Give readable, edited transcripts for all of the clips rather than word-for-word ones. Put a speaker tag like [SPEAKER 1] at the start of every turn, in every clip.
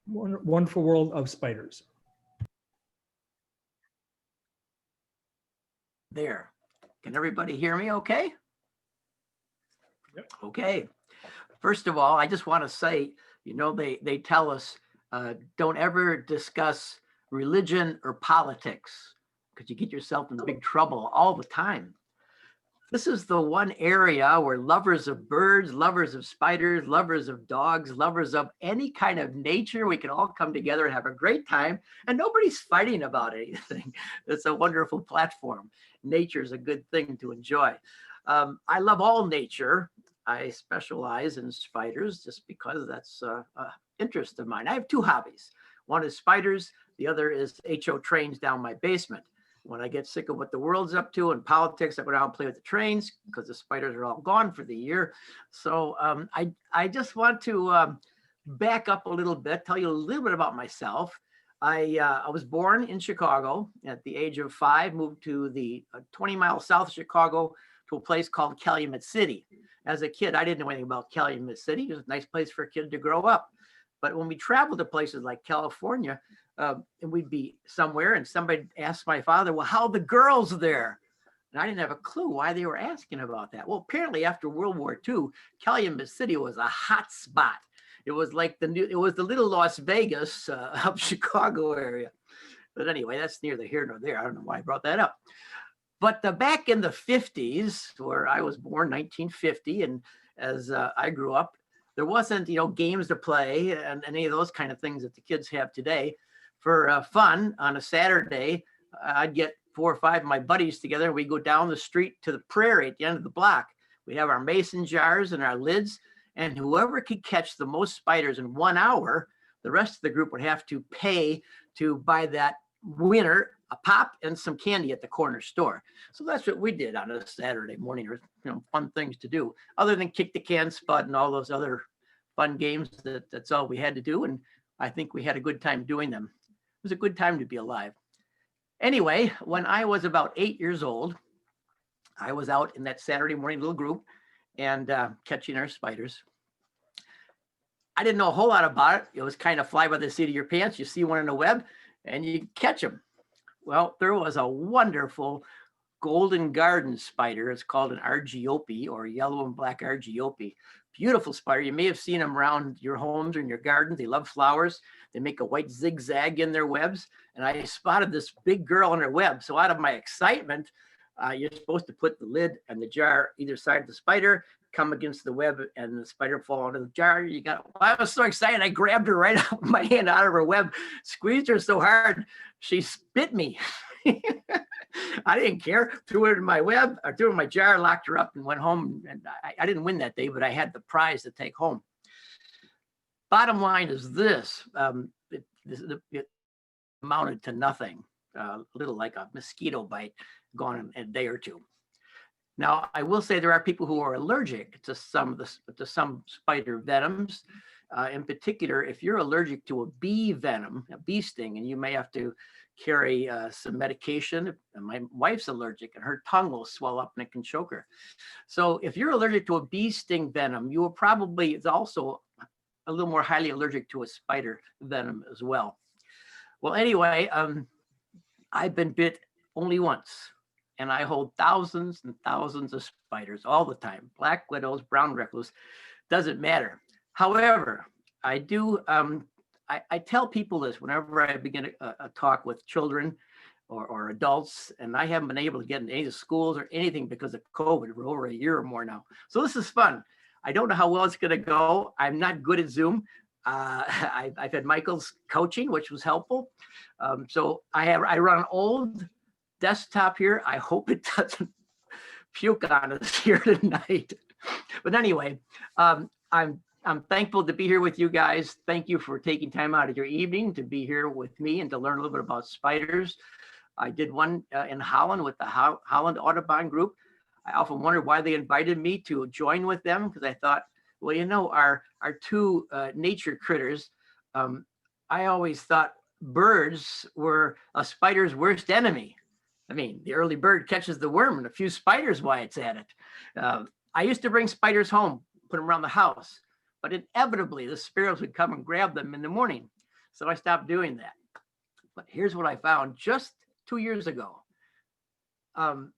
[SPEAKER 1] wonderful world of spiders.
[SPEAKER 2] There. Can everybody hear me okay?
[SPEAKER 1] Yep.
[SPEAKER 2] Okay. First of all, I just want to say, you know, they tell us don't ever discuss religion or politics because you get yourself in big trouble all the time. This is the one area where lovers of birds, lovers of spiders, lovers of dogs, lovers of any kind of nature, we can all come together and have a great time, and nobody's fighting about anything. It's a wonderful platform. Nature is a good thing to enjoy. I love all nature. I specialize in spiders just because that's an interest of mine. I have two hobbies. One is spiders. The other is HO trains down my basement. When I get sick of what the world's up to and politics, I go down and play with the trains because the spiders are all gone for the year. So I just want to back up a little bit, tell you a little bit about myself. I was born in Chicago at the age of 5, moved to the 20 miles south of Chicago to a place called Calumet City. As a kid, I didn't know anything about Calumet City. It was a nice place for a kid to grow up. But when we traveled to places like California, and we'd be somewhere and somebody asked my father, well, how are the girls there? And I didn't have a clue why they were asking about that. Well, apparently after World War II, Calumet City was a hot spot. It was like the little Las Vegas of Chicago area. But anyway, that's neither here nor there. I don't know why I brought that up. But back in the 50s, where I was born, 1950, and as I grew up, there wasn't, games to play and any of those kind of things that the kids have today. For fun, on a Saturday, I'd get 4 or 5 of my buddies together. We'd go down the street to the prairie at the end of the block. We'd have our mason jars and our lids, and whoever could catch the most spiders in 1 hour, the rest of the group would have to pay to buy that winner a pop and some candy at the corner store. So that's what we did on a Saturday morning. Or fun things to do other than kick the can, spud, and all those other fun games. That's all we had to do, and I think we had a good time doing them. It was a good time to be alive. Anyway, when I was about 8 years old, I was out in that Saturday morning little group and catching our spiders. I didn't know a whole lot about it. It was kind of fly by the seat of your pants. You see one in a web and you catch them. Well, there was a wonderful golden garden spider. It's called an Argiope, or yellow and black Argiope. Beautiful spider. You may have seen them around your homes or in your gardens. They love flowers. They make a white zigzag in their webs. And I spotted this big girl in her web. So out of my excitement, you're supposed to put the lid and the jar either side of the spider, come against the web, and the spider fall into the jar. I was so excited. I grabbed her right out of my hand, out of her web, squeezed her so hard, she spit me. I didn't care. Threw her in my web, or threw her in my jar, locked her up, and went home. And I didn't win that day, but I had the prize to take home. Bottom line is this: it amounted to nothing. A little like a mosquito bite, gone in a day or two. Now, I will say there are people who are allergic to some spider venoms. In particular, if you're allergic to a bee venom, a bee sting, and you may have to carry some medication. And my wife's allergic, and her tongue will swell up and it can choke her. So if you're allergic to a bee sting venom, you will probably is also a little more highly allergic to a spider venom as well. Well, anyway, I've been bit only once. And I hold thousands and thousands of spiders all the time. Black widows, brown recluse, doesn't matter. However, I do, I tell people this whenever I begin a talk with children or adults, and I haven't been able to get into any of the schools or anything because of COVID for over a year or more now. So this is fun. I don't know how well it's gonna go. I'm not good at Zoom. I've had Michael's coaching, which was helpful. So I run an old desktop here. I hope it doesn't puke on us here tonight. But anyway, I'm thankful to be here with you guys. Thank you for taking time out of your evening to be here with me and to learn a little bit about spiders. I did one in Holland with the Holland Audubon group. I often wondered why they invited me to join with them, because I thought, well, our two nature critters, I always thought birds were a spider's worst enemy. I mean, the early bird catches the worm and a few spiders while it's at it. I used to bring spiders home, put them around the house, but inevitably the sparrows would come and grab them in the morning. So I stopped doing that. But here's what I found just 2 years ago.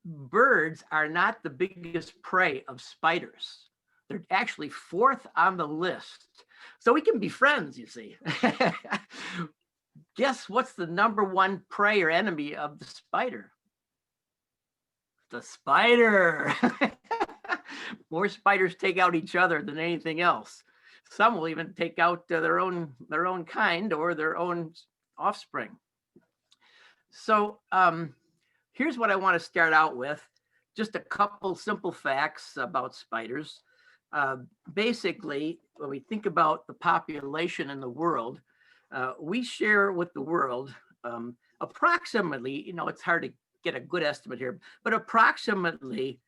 [SPEAKER 2] Birds are not the biggest prey of spiders. They're actually 4th on the list. So we can be friends, you see. Guess what's the #1 prey or enemy of the spider? The spider. More spiders take out each other than anything else. Some will even take out their own kind or their own offspring. So here's what I want to start out with. Just a couple simple facts about spiders. Basically, when we think about the population in the world, we share with the world approximately, it's hard to get a good estimate here, but approximately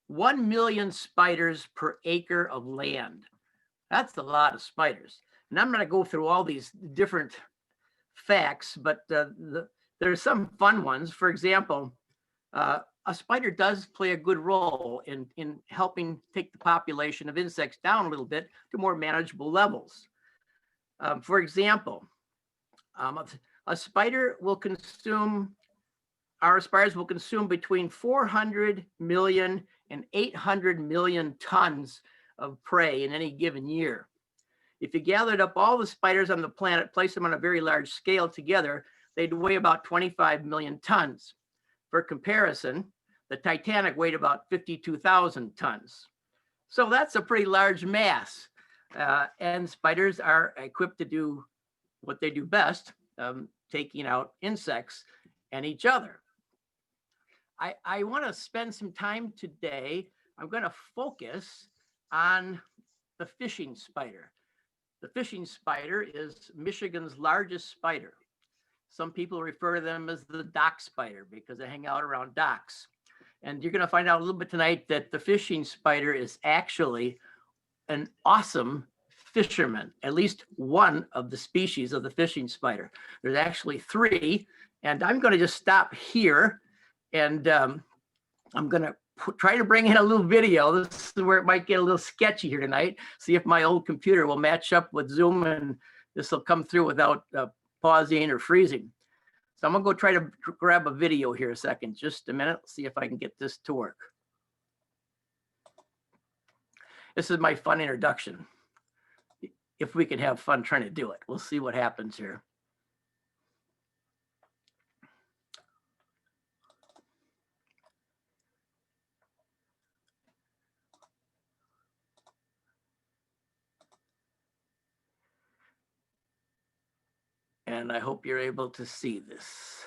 [SPEAKER 2] 1 million spiders per acre of land. That's a lot of spiders. And I'm going to go through all these different facts, but there's some fun ones. For example, a spider does play a good role in helping take the population of insects down a little bit to more manageable levels. For example, our spiders will consume between 400 million and 800 million tons of prey in any given year. If you gathered up all the spiders on the planet, place them on a very large scale together, they'd weigh about 25 million tons. For comparison, the Titanic weighed about 52,000 tons. So that's a pretty large mass. And spiders are equipped to do what they do best, taking out insects and each other. I want to spend some time today. I'm going to focus on the fishing spider. The fishing spider is Michigan's largest spider. Some people refer to them as the dock spider because they hang out around docks. And you're going to find out a little bit tonight that the fishing spider is actually an awesome fisherman, at least one of the species of the fishing spider. There's actually 3, and I'm going to just stop here, and I'm going to try to bring in a little video. This is where it might get a little sketchy here tonight. See if my old computer will match up with Zoom, and this will come through without pausing or freezing. So I'm going to go try to grab a video here a second, just a minute, see if I can get this to work. This is my fun introduction. If we can have fun trying to do it, we'll see what happens here. And I hope you're able to see this.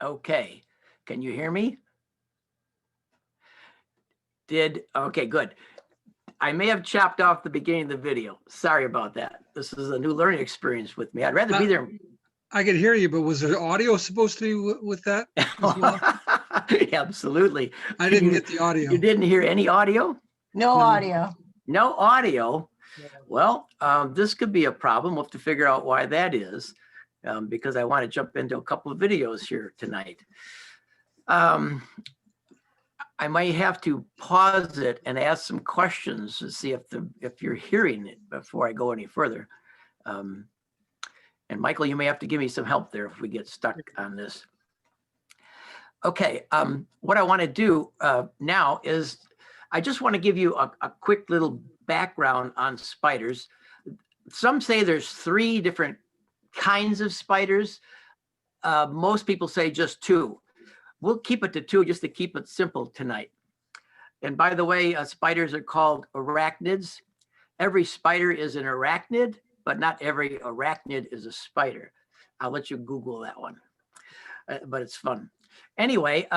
[SPEAKER 2] Okay, can you hear me? Okay, good. I may have chopped off the beginning of the video. Sorry about that. This is a new learning experience with me. I'd rather be there.
[SPEAKER 1] I could hear you, but was there audio supposed to be with that as well?
[SPEAKER 2] Absolutely.
[SPEAKER 1] I didn't get the audio.
[SPEAKER 2] You didn't hear any audio?
[SPEAKER 3] No audio.
[SPEAKER 2] No audio. Well, this could be a problem. We'll have to figure out why that is, because I want to jump into a couple of videos here tonight. I might have to pause it and ask some questions to see if you're hearing it before I go any further. And Michael, you may have to give me some help there if we get stuck on this. Okay, what I want to do now is I just want to give you a quick little background on spiders. Some say there's 3 different kinds of spiders. Most people say just 2. We'll keep it to 2 just to keep it simple tonight. And by the way, spiders are called arachnids. Every spider is an arachnid, but not every arachnid is a spider. I'll let you Google that one, but it's fun. Anyway,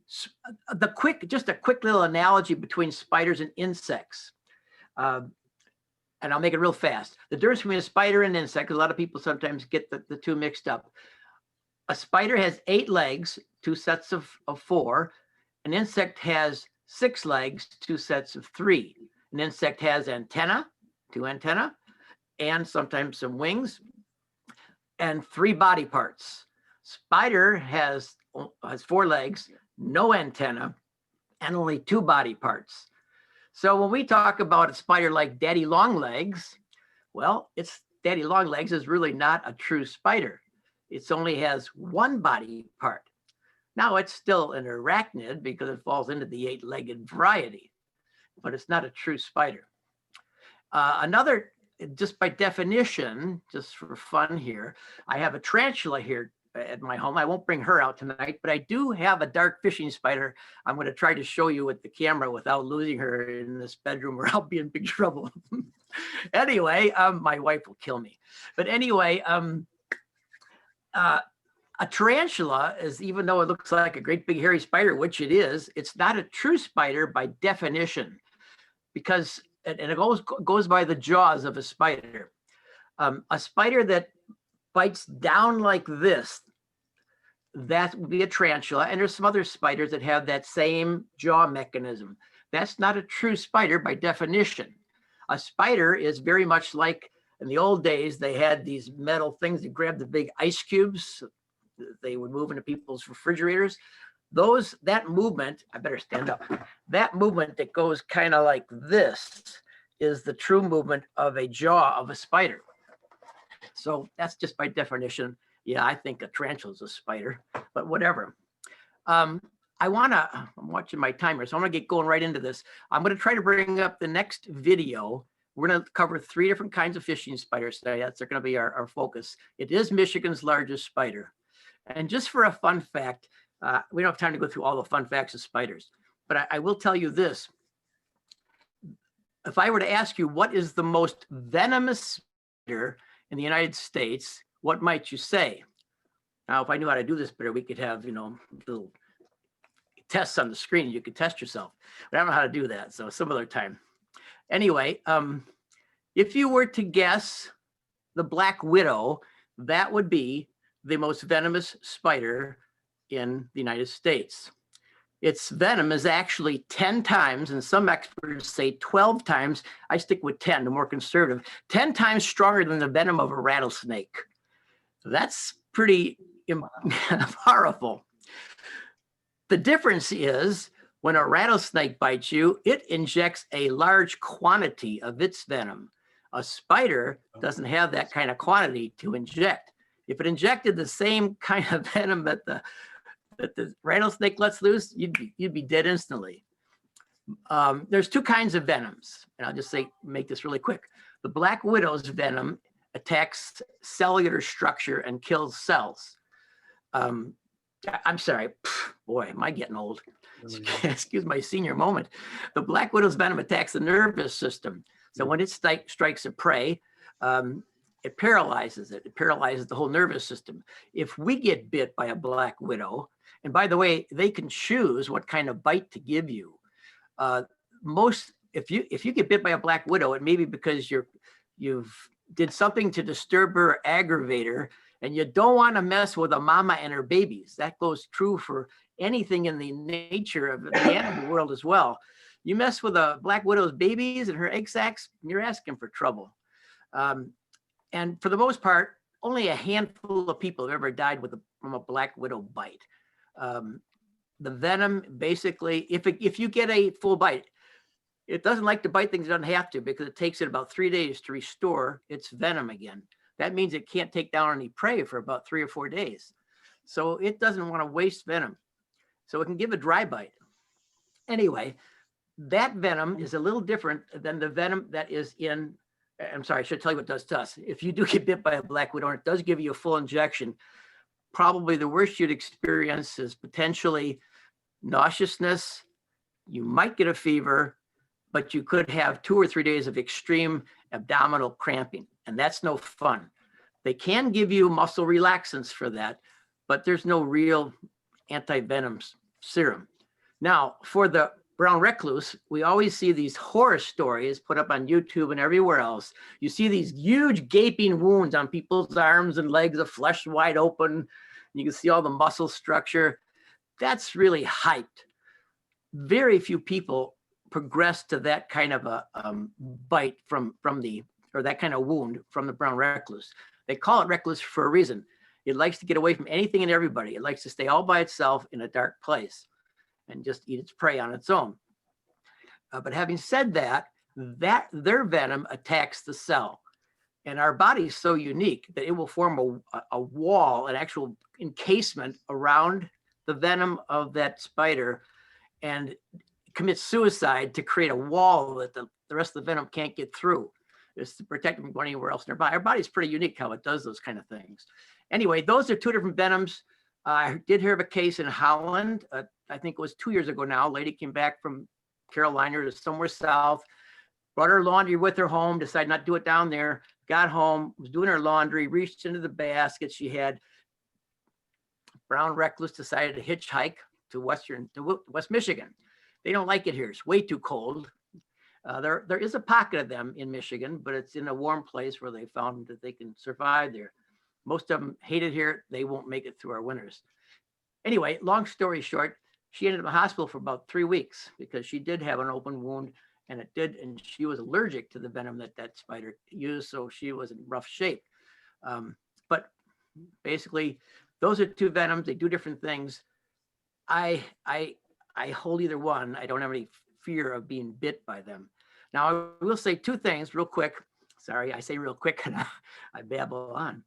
[SPEAKER 2] just a quick little analogy between spiders and insects. And I'll make it real fast. The difference between a spider and an insect, 'cause a lot of people sometimes get the 2 mixed up. A spider has 8 legs, 2 sets of 4. An insect has 6 legs, 2 sets of 3. An insect has antenna, 2 antennae, and sometimes some wings, and 3 body parts. Spider has 4 legs, no antenna, and only 2 body parts. So when we talk about a spider like Daddy Longlegs, well, Daddy Longlegs is really not a true spider. It only has 1 body part. Now it's still an arachnid because it falls into the 8-legged variety, but it's not a true spider. Another, just by definition, just for fun here, I have a tarantula here at my home. I won't bring her out tonight, but I do have a dark fishing spider. I'm going to try to show you with the camera without losing her in this bedroom or I'll be in big trouble. Anyway, my wife will kill me. But anyway, a tarantula is, even though it looks like a great big hairy spider, which it is, it's not a true spider by definition, because, and it goes by the jaws of a spider. A spider that bites down like this, that would be a tarantula. And there's some other spiders that have that same jaw mechanism. That's not a true spider by definition. A spider is very much like, in the old days, they had these metal things that grabbed the big ice cubes. They would move into people's refrigerators. That movement, I better stand up. That movement that goes kind of like this is the true movement of a jaw of a spider. So that's just by definition. Yeah, I think a tarantula is a spider, but whatever. I'm watching my timer, so I'm gonna get going right into this. I'm gonna try to bring up the next video. We're gonna cover 3 different kinds of fishing spiders today. That's gonna be our focus. It is Michigan's largest spider. And just for a fun fact, we don't have time to go through all the fun facts of spiders, but I will tell you this. If I were to ask you what is the most venomous spider in the United States, what might you say? Now, if I knew how to do this better, we could have, little tests on the screen. You could test yourself, but I don't know how to do that. So some other time. Anyway, if you were to guess the black widow, that would be the most venomous spider in the United States. Its venom is actually 10 times, and some experts say 12 times. I stick with 10, the more conservative, 10 times stronger than the venom of a rattlesnake. That's pretty powerful. The difference is when a rattlesnake bites you, it injects a large quantity of its venom. A spider doesn't have that kind of quantity to inject. If it injected the same kind of venom that the rattlesnake lets loose, you'd be dead instantly. There's 2 kinds of venoms, and I'll just make this really quick. The black widow's venom attacks cellular structure and kills cells. I'm sorry, boy, am I getting old. Excuse my senior moment. The black widow's venom attacks the nervous system. So when it strikes a prey, it paralyzes it. It paralyzes the whole nervous system. If we get bit by a black widow, and by the way, they can choose what kind of bite to give you. If you get bit by a black widow, it may be because you've did something to disturb her, or aggravate her, and you don't want to mess with a mama and her babies. That goes true for anything in the nature of the animal world as well. You mess with a black widow's babies and her egg sacs, you're asking for trouble. And for the most part, only a handful of people have ever died from a black widow bite. The venom, basically, if you get a full bite, it doesn't like to bite things it doesn't have to, because it takes it about 3 days to restore its venom again. That means it can't take down any prey for about 3 or 4 days. So it doesn't want to waste venom. So it can give a dry bite. Anyway, that venom is a little different than the venom that is in, I'm sorry, I should tell you what it does to us. If you do get bit by a black widow and it does give you a full injection, probably the worst you'd experience is potentially nauseousness. You might get a fever, but you could have 2 or 3 days of extreme abdominal cramping, and that's no fun. They can give you muscle relaxants for that, but there's no real anti-venom serum. Now, for the brown recluse, we always see these horror stories put up on YouTube and everywhere else. You see these huge gaping wounds on people's arms and legs, the flesh wide open. You can see all the muscle structure. That's really hyped. Very few people progress to that kind of a bite or that kind of wound from the brown recluse. They call it recluse for a reason. It likes to get away from anything and everybody. It likes to stay all by itself in a dark place and just eat its prey on its own. But having said that, their venom attacks the cell. And our body is so unique that it will form a wall, an actual encasement around the venom of that spider, and commit suicide to create a wall that the rest of the venom can't get through. It's to protect them from going anywhere else in their body. Our body's pretty unique how it does those kind of things. Anyway, those are 2 different venoms. I did hear of a case in Holland. I think it was 2 years ago now. A lady came back from Carolina or somewhere south, brought her laundry with her home, decided not to do it down there, got home, was doing her laundry, reached into the basket. She had brown recluse, decided to hitchhike to West Michigan. They don't like it here. It's way too cold. There is a pocket of them in Michigan, but it's in a warm place where they found that they can survive there. Most of them hate it here. They won't make it through our winters. Anyway, long story short, she ended up in the hospital for about 3 weeks because she did have an open wound, and she was allergic to the venom that spider used, so she was in rough shape. But basically, those are 2 venoms. They do different things. I hold either one. I don't have any fear of being bit by them. Now, I will say 2 things real quick. Sorry, I say real quick and I babble on.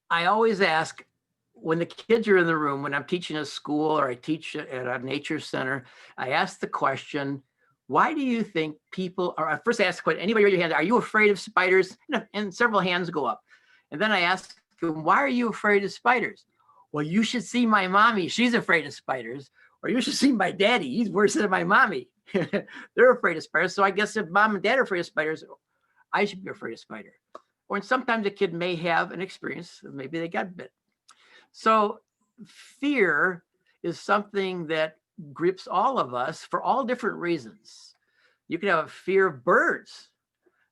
[SPEAKER 2] I always ask, when the kids are in the room, when I'm teaching a school or I teach at a nature center, I ask the question, why do you think people are, first I ask the question, anybody raise your hand, are you afraid of spiders? And several hands go up. And then I ask them, why are you afraid of spiders? Well, you should see my mommy. She's afraid of spiders. Or you should see my daddy. He's worse than my mommy. They're afraid of spiders. So I guess if mom and dad are afraid of spiders, I should be afraid of spiders. Or sometimes a kid may have an experience, maybe they got bit. So fear is something that grips all of us for all different reasons. You can have a fear of birds.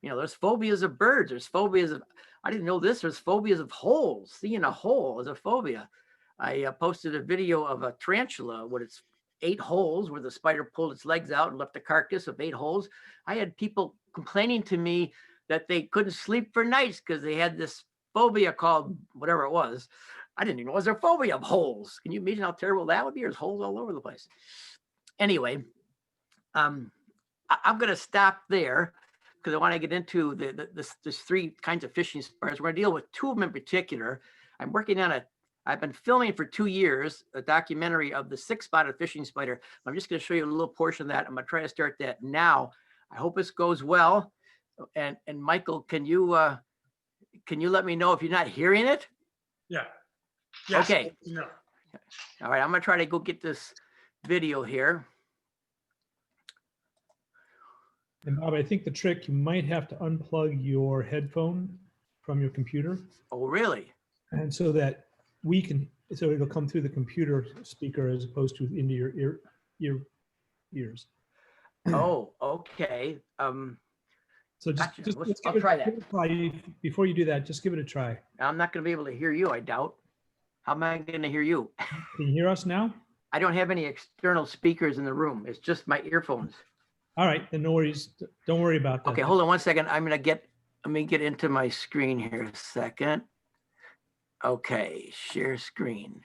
[SPEAKER 2] There's phobias of birds. There's phobias of, I didn't know this, there's phobias of holes. Seeing a hole is a phobia. I posted a video of a tarantula with its 8 holes where the spider pulled its legs out and left a carcass of 8 holes. I had people complaining to me that they couldn't sleep for nights because they had this phobia called whatever it was. I didn't even know it was a phobia of holes. Can you imagine how terrible that would be? There's holes all over the place. Anyway, I'm going to stop there because I want to get into this 3 kinds of fishing spiders. We're going to deal with 2 of them in particular. I've been filming for 2 years, a documentary of the 6-spotted fishing spider. I'm just going to show you a little portion of that. I'm going to try to start that now. I hope this goes well. And Michael, can you let me know if you're not hearing it?
[SPEAKER 3] Yeah. Yes.
[SPEAKER 2] Okay.
[SPEAKER 3] No.
[SPEAKER 2] All right. I'm going to try to go get this video here.
[SPEAKER 4] And Bob, I think the trick, you might have to unplug your headphone from your computer.
[SPEAKER 2] Oh, really?
[SPEAKER 4] And so that so it'll come through the computer speaker as opposed to into your ears.
[SPEAKER 2] Oh, okay.
[SPEAKER 4] So
[SPEAKER 2] Gotcha.
[SPEAKER 4] just
[SPEAKER 2] I'll try that.
[SPEAKER 4] Before you do that, just give it a try.
[SPEAKER 2] I'm not going to be able to hear you, I doubt. How am I going to hear you?
[SPEAKER 4] Can you hear us now?
[SPEAKER 2] I don't have any external speakers in the room. It's just my earphones.
[SPEAKER 4] All right, then no worries. Don't worry about that.
[SPEAKER 2] Okay, hold on one second. Let me get into my screen here a second. Okay, share screen.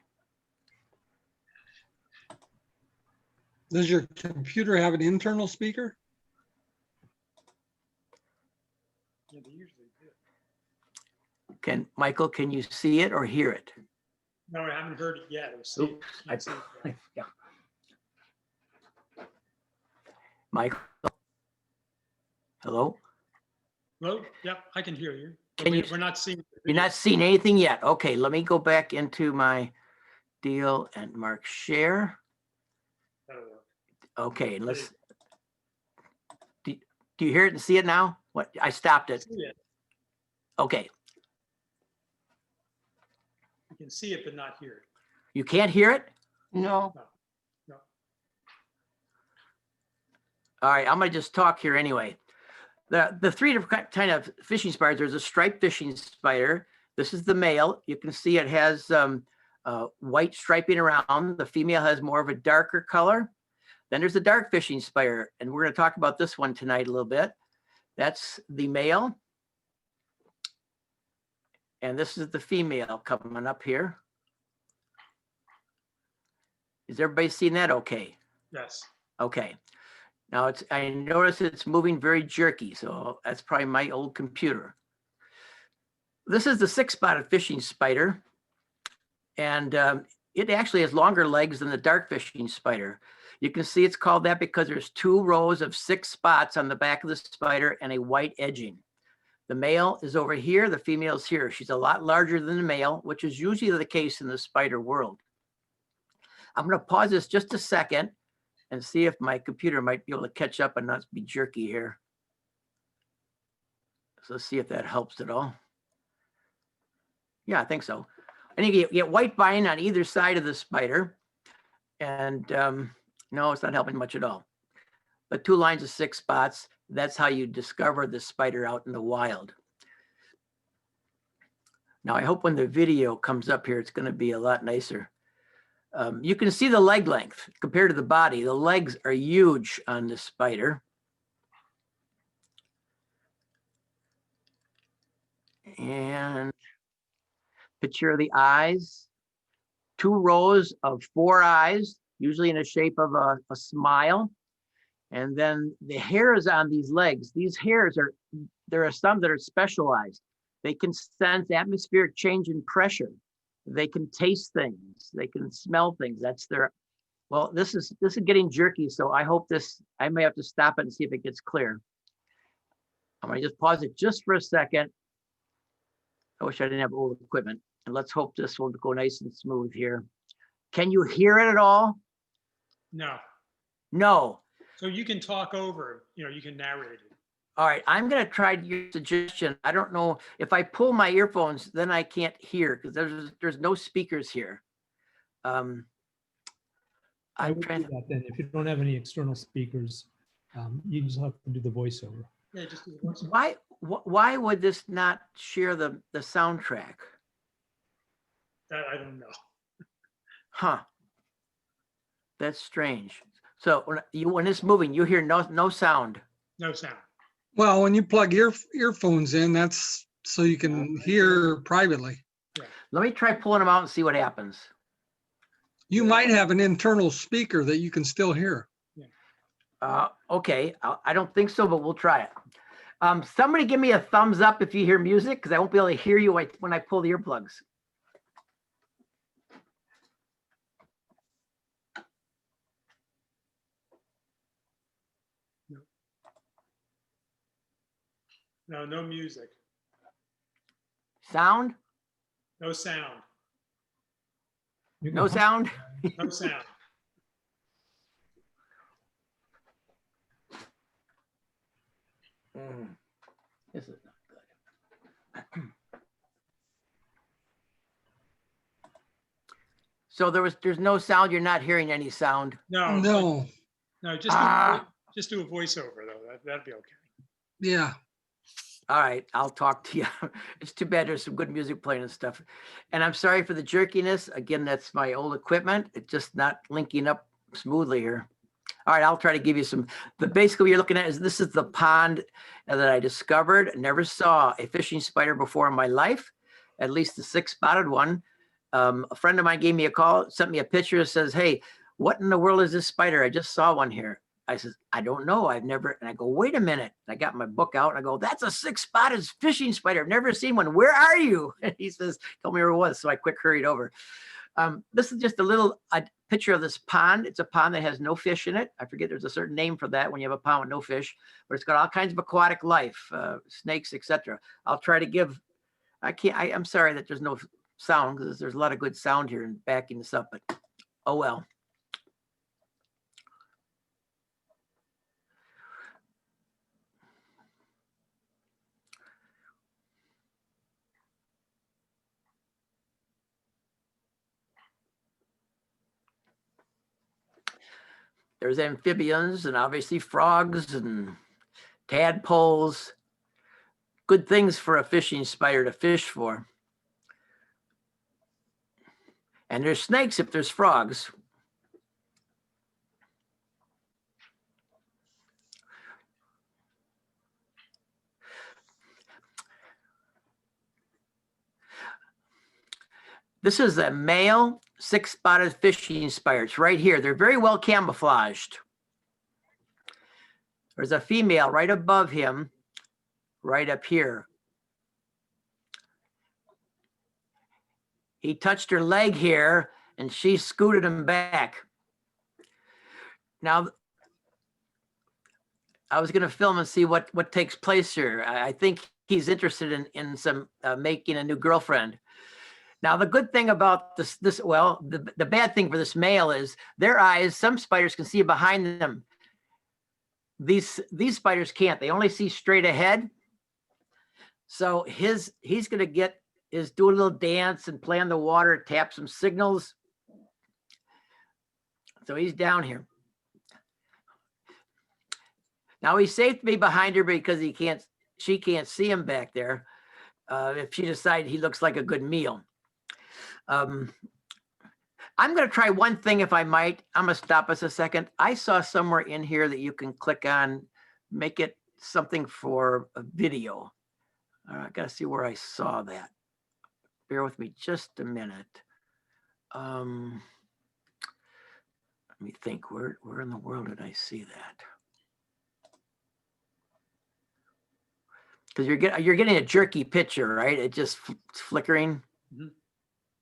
[SPEAKER 1] Does your computer have an internal speaker?
[SPEAKER 3] Yeah, they usually do.
[SPEAKER 2] Michael, can you see it or hear it?
[SPEAKER 3] No, I haven't heard it yet. Or seen it.
[SPEAKER 2] Oops,
[SPEAKER 3] Can't see it yet.
[SPEAKER 2] yeah. Michael? Hello?
[SPEAKER 3] Hello? Yep, I can hear you. But
[SPEAKER 2] Can you-
[SPEAKER 3] we're not seeing. the
[SPEAKER 2] You're
[SPEAKER 3] video.
[SPEAKER 2] not seeing anything yet? Okay, let me go back into my deal and mark share.
[SPEAKER 3] That'll work.
[SPEAKER 2] Okay, let's. Do you hear it and see it now? What, I stopped it.
[SPEAKER 3] See it.
[SPEAKER 2] Okay,
[SPEAKER 3] You can see it, but not hear it.
[SPEAKER 2] you can't hear it?
[SPEAKER 5] No,
[SPEAKER 2] All right, I'm gonna just talk here anyway. The three different kind of fishing spiders, there's a striped fishing spider. This is the male. You can see it has white striping around. The female has more of a darker color. Then there's the dark fishing spider, and we're gonna talk about this one tonight a little bit. That's the male. And this is the female coming up here. Is everybody seeing that okay?
[SPEAKER 3] Yes.
[SPEAKER 2] Okay. Now I notice it's moving very jerky, so that's probably my old computer. This is the 6-spotted fishing spider. And it actually has longer legs than the dark fishing spider. You can see it's called that because there's 2 rows of 6 spots on the back of the spider and a white edging. The male is over here, the female is here. She's a lot larger than the male, which is usually the case in the spider world. I'm going to pause this just a second and see if my computer might be able to catch up and not be jerky here. So let's see if that helps at all. Yeah, I think so. I think you get white binding on either side of the spider. And no, it's not helping much at all. But 2 lines of 6 spots, that's how you discover the spider out in the wild. Now, I hope when the video comes up here, it's going to be a lot nicer. You can see the leg length compared to the body. The legs are huge on the spider. And picture of the eyes. 2 rows of 4 eyes, usually in the shape of a smile. And then the hairs on these legs, there are some that are specialized. They can sense atmospheric change in pressure. They can taste things. They can smell things. Well, this is getting jerky. So I hope I may have to stop it and see if it gets clear. I'm gonna just pause it just for a second. I wish I didn't have old equipment. And let's hope this will go nice and smooth here. Can you hear it at all?
[SPEAKER 3] No.
[SPEAKER 2] No.
[SPEAKER 3] So you can talk over, you can narrate it.
[SPEAKER 2] All right, I'm gonna try your suggestion. I don't know if I pull my earphones, then I can't hear because there's no speakers here.
[SPEAKER 4] I
[SPEAKER 2] I'm
[SPEAKER 4] would do
[SPEAKER 2] trying.
[SPEAKER 4] that then. If you don't have any external speakers, you just have to do the voiceover.
[SPEAKER 3] Yeah, just do the voiceover.
[SPEAKER 2] Why would this not share the soundtrack?
[SPEAKER 3] That I don't know.
[SPEAKER 2] Huh? That's strange. So when it's moving, you hear no sound.
[SPEAKER 3] No sound.
[SPEAKER 1] Well, when you plug earphones in, that's so you can hear privately.
[SPEAKER 2] Let me try pulling them out and see what happens.
[SPEAKER 1] You might have an internal speaker that you can still hear.
[SPEAKER 2] Okay, I don't think so, but we'll try it. Somebody give me a thumbs up if you hear music, because I won't be able to hear you when I pull the earplugs.
[SPEAKER 3] No music.
[SPEAKER 2] Sound?
[SPEAKER 3] No sound.
[SPEAKER 4] You can
[SPEAKER 2] No sound?
[SPEAKER 3] No sound.
[SPEAKER 2] This is not good. So there's no sound. You're not hearing any sound.
[SPEAKER 3] No.
[SPEAKER 1] No,
[SPEAKER 3] Just
[SPEAKER 2] Ah.
[SPEAKER 3] just do a voiceover though. That'd be okay.
[SPEAKER 1] yeah.
[SPEAKER 2] All right, I'll talk to you. It's too bad there's some good music playing and stuff. And I'm sorry for the jerkiness. Again, that's my old equipment. It's just not linking up smoothly here. All right, I'll try to give you some. But basically, what you're looking at is this is the pond that I discovered. Never saw a fishing spider before in my life, at least the 6-spotted one. A friend of mine gave me a call, sent me a picture, says, "Hey, what in the world is this spider? I just saw one here." I says, "I don't know. I've never," and I go, "Wait a minute." And I got my book out and I go, "That's a 6-spotted fishing spider. I've never seen one. Where are you?" And he says, "Tell me where it was." So I quick hurried over. This is just a little picture of this pond. It's a pond that has no fish in it. I forget there's a certain name for that when you have a pond with no fish, but it's got all kinds of aquatic life, snakes, etc. I'll try to give, I'm sorry that there's no sound because there's a lot of good sound here and backing this up, but oh well. There's amphibians and obviously frogs and tadpoles. Good things for a fishing spider to fish for. And there's snakes if there's frogs. This is a male 6-spotted fishing spider. It's right here. They're very well camouflaged. There's a female right above him, right up here. He touched her leg here and she scooted him back. Now, I was going to film and see what takes place here. I think he's interested in some making a new girlfriend. Now, the good thing about the bad thing for this male is their eyes, some spiders can see behind them. These spiders can't. They only see straight ahead. So he's going to do a little dance and play in the water, tap some signals. So he's down here. Now he's safe to be behind her because she can't see him back there. If she decides he looks like a good meal. I'm going to try one thing if I might. I'm going to stop us a second. I saw somewhere in here that you can click on, make it something for a video. I got to see where I saw that. Bear with me just a minute. Let me think, where in the world did I see that? Because you're getting a jerky picture, right? It just flickering.
[SPEAKER 3] Mhm.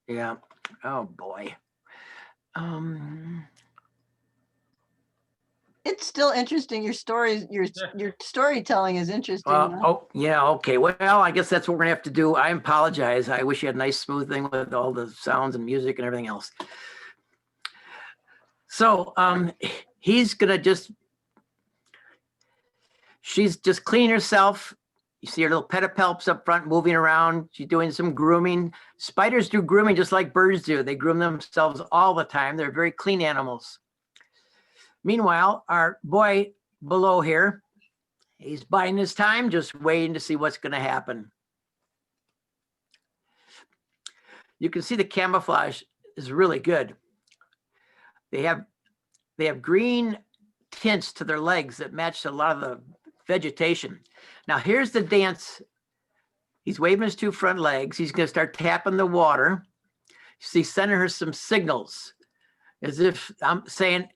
[SPEAKER 2] Yeah. Oh boy.
[SPEAKER 5] It's still interesting. Your stories, your storytelling is interesting. though.
[SPEAKER 2] Oh yeah. Okay. Well, I guess that's what we're gonna have to do. I apologize. I wish you had a nice smooth thing with all the sounds and music and everything else. So she's just cleaning herself. You see her little pedipalps up front moving around. She's doing some grooming. Spiders do grooming just like birds do. They groom themselves all the time. They're very clean animals. Meanwhile, our boy below here, he's biding his time, just waiting to see what's going to happen. You can see the camouflage is really good. They have green tints to their legs that match a lot of the vegetation. Now here's the dance. He's waving his 2 front legs. He's going to start tapping the water. He's sending her some signals as if I'm saying,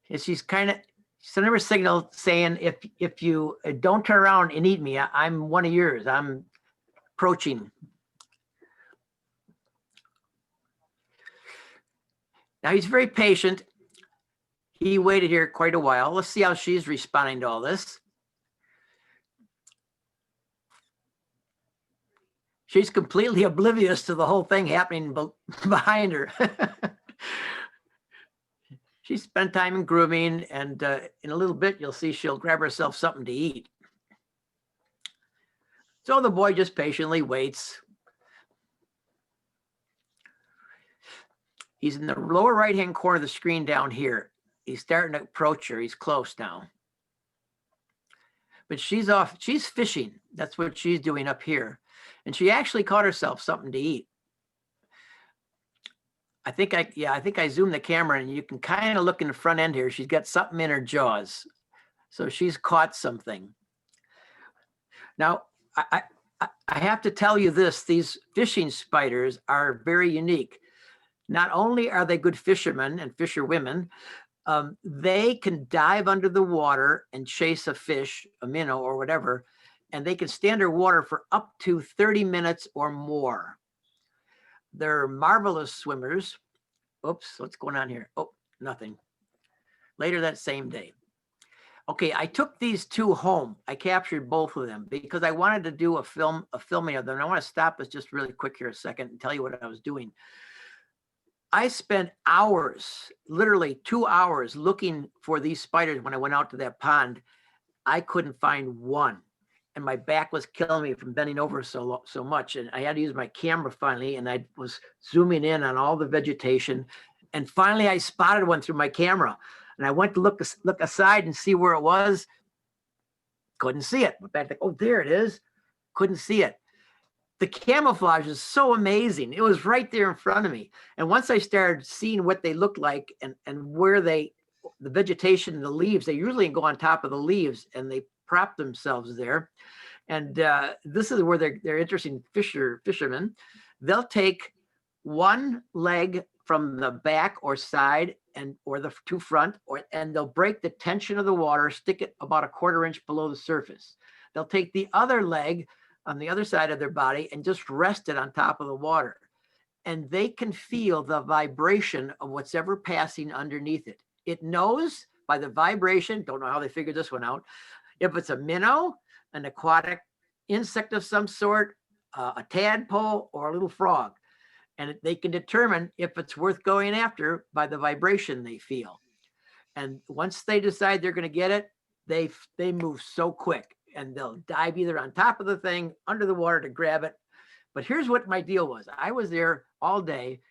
[SPEAKER 2] and she's kind of sending her a signal saying, if you don't turn around and eat me, I'm one of yours. I'm approaching. Now he's very patient. He waited here quite a while. Let's see how she's responding to all this. She's completely oblivious to the whole thing happening behind her. She spent time in grooming, and in a little bit, you'll see she'll grab herself something to eat. So the boy just patiently waits. He's in the lower right-hand corner of the screen down here. He's starting to approach her. He's close now. but she's fishing. That's what she's doing up here. And she actually caught herself something to eat. I think I zoomed the camera and you can kind of look in the front end here. She's got something in her jaws. So she's caught something. Now, I have to tell you this, these fishing spiders are very unique. Not only are they good fishermen and fisherwomen, they can dive under the water and chase a fish, a minnow or whatever, and they can stay underwater for up to 30 minutes or more. They're marvelous swimmers. Oops, what's going on here? Oh, nothing. Later that same day. Okay, I took these two home. I captured both of them because I wanted to do a filming of them. I want to stop us just really quick here a second and tell you what I was doing. I spent hours, literally 2 hours, looking for these spiders when I went out to that pond. I couldn't find one. And my back was killing me from bending over so much. And I had to use my camera finally, and I was zooming in on all the vegetation. And finally I spotted one through my camera. And I went to look aside and see where it was. Couldn't see it. Went back to, oh, there it is. Couldn't see it. The camouflage is so amazing. It was right there in front of me. And once I started seeing what they looked like and where the vegetation and the leaves, they usually go on top of the leaves and they prop themselves there. And this is where they're interesting fishermen. They'll take one leg from the back or side or the two front, and they'll break the tension of the water, stick it about 1/4 inch below the surface. They'll take the other leg on the other side of their body and just rest it on top of the water. And they can feel the vibration of what's ever passing underneath it. It knows by the vibration, don't know how they figured this one out, if it's a minnow, an aquatic insect of some sort, a tadpole, or a little frog. And they can determine if it's worth going after by the vibration they feel. And once they decide they're going to get it, they move so quick, and they'll dive either on top of the thing, under the water to grab it. But here's what my deal was. I was there all day,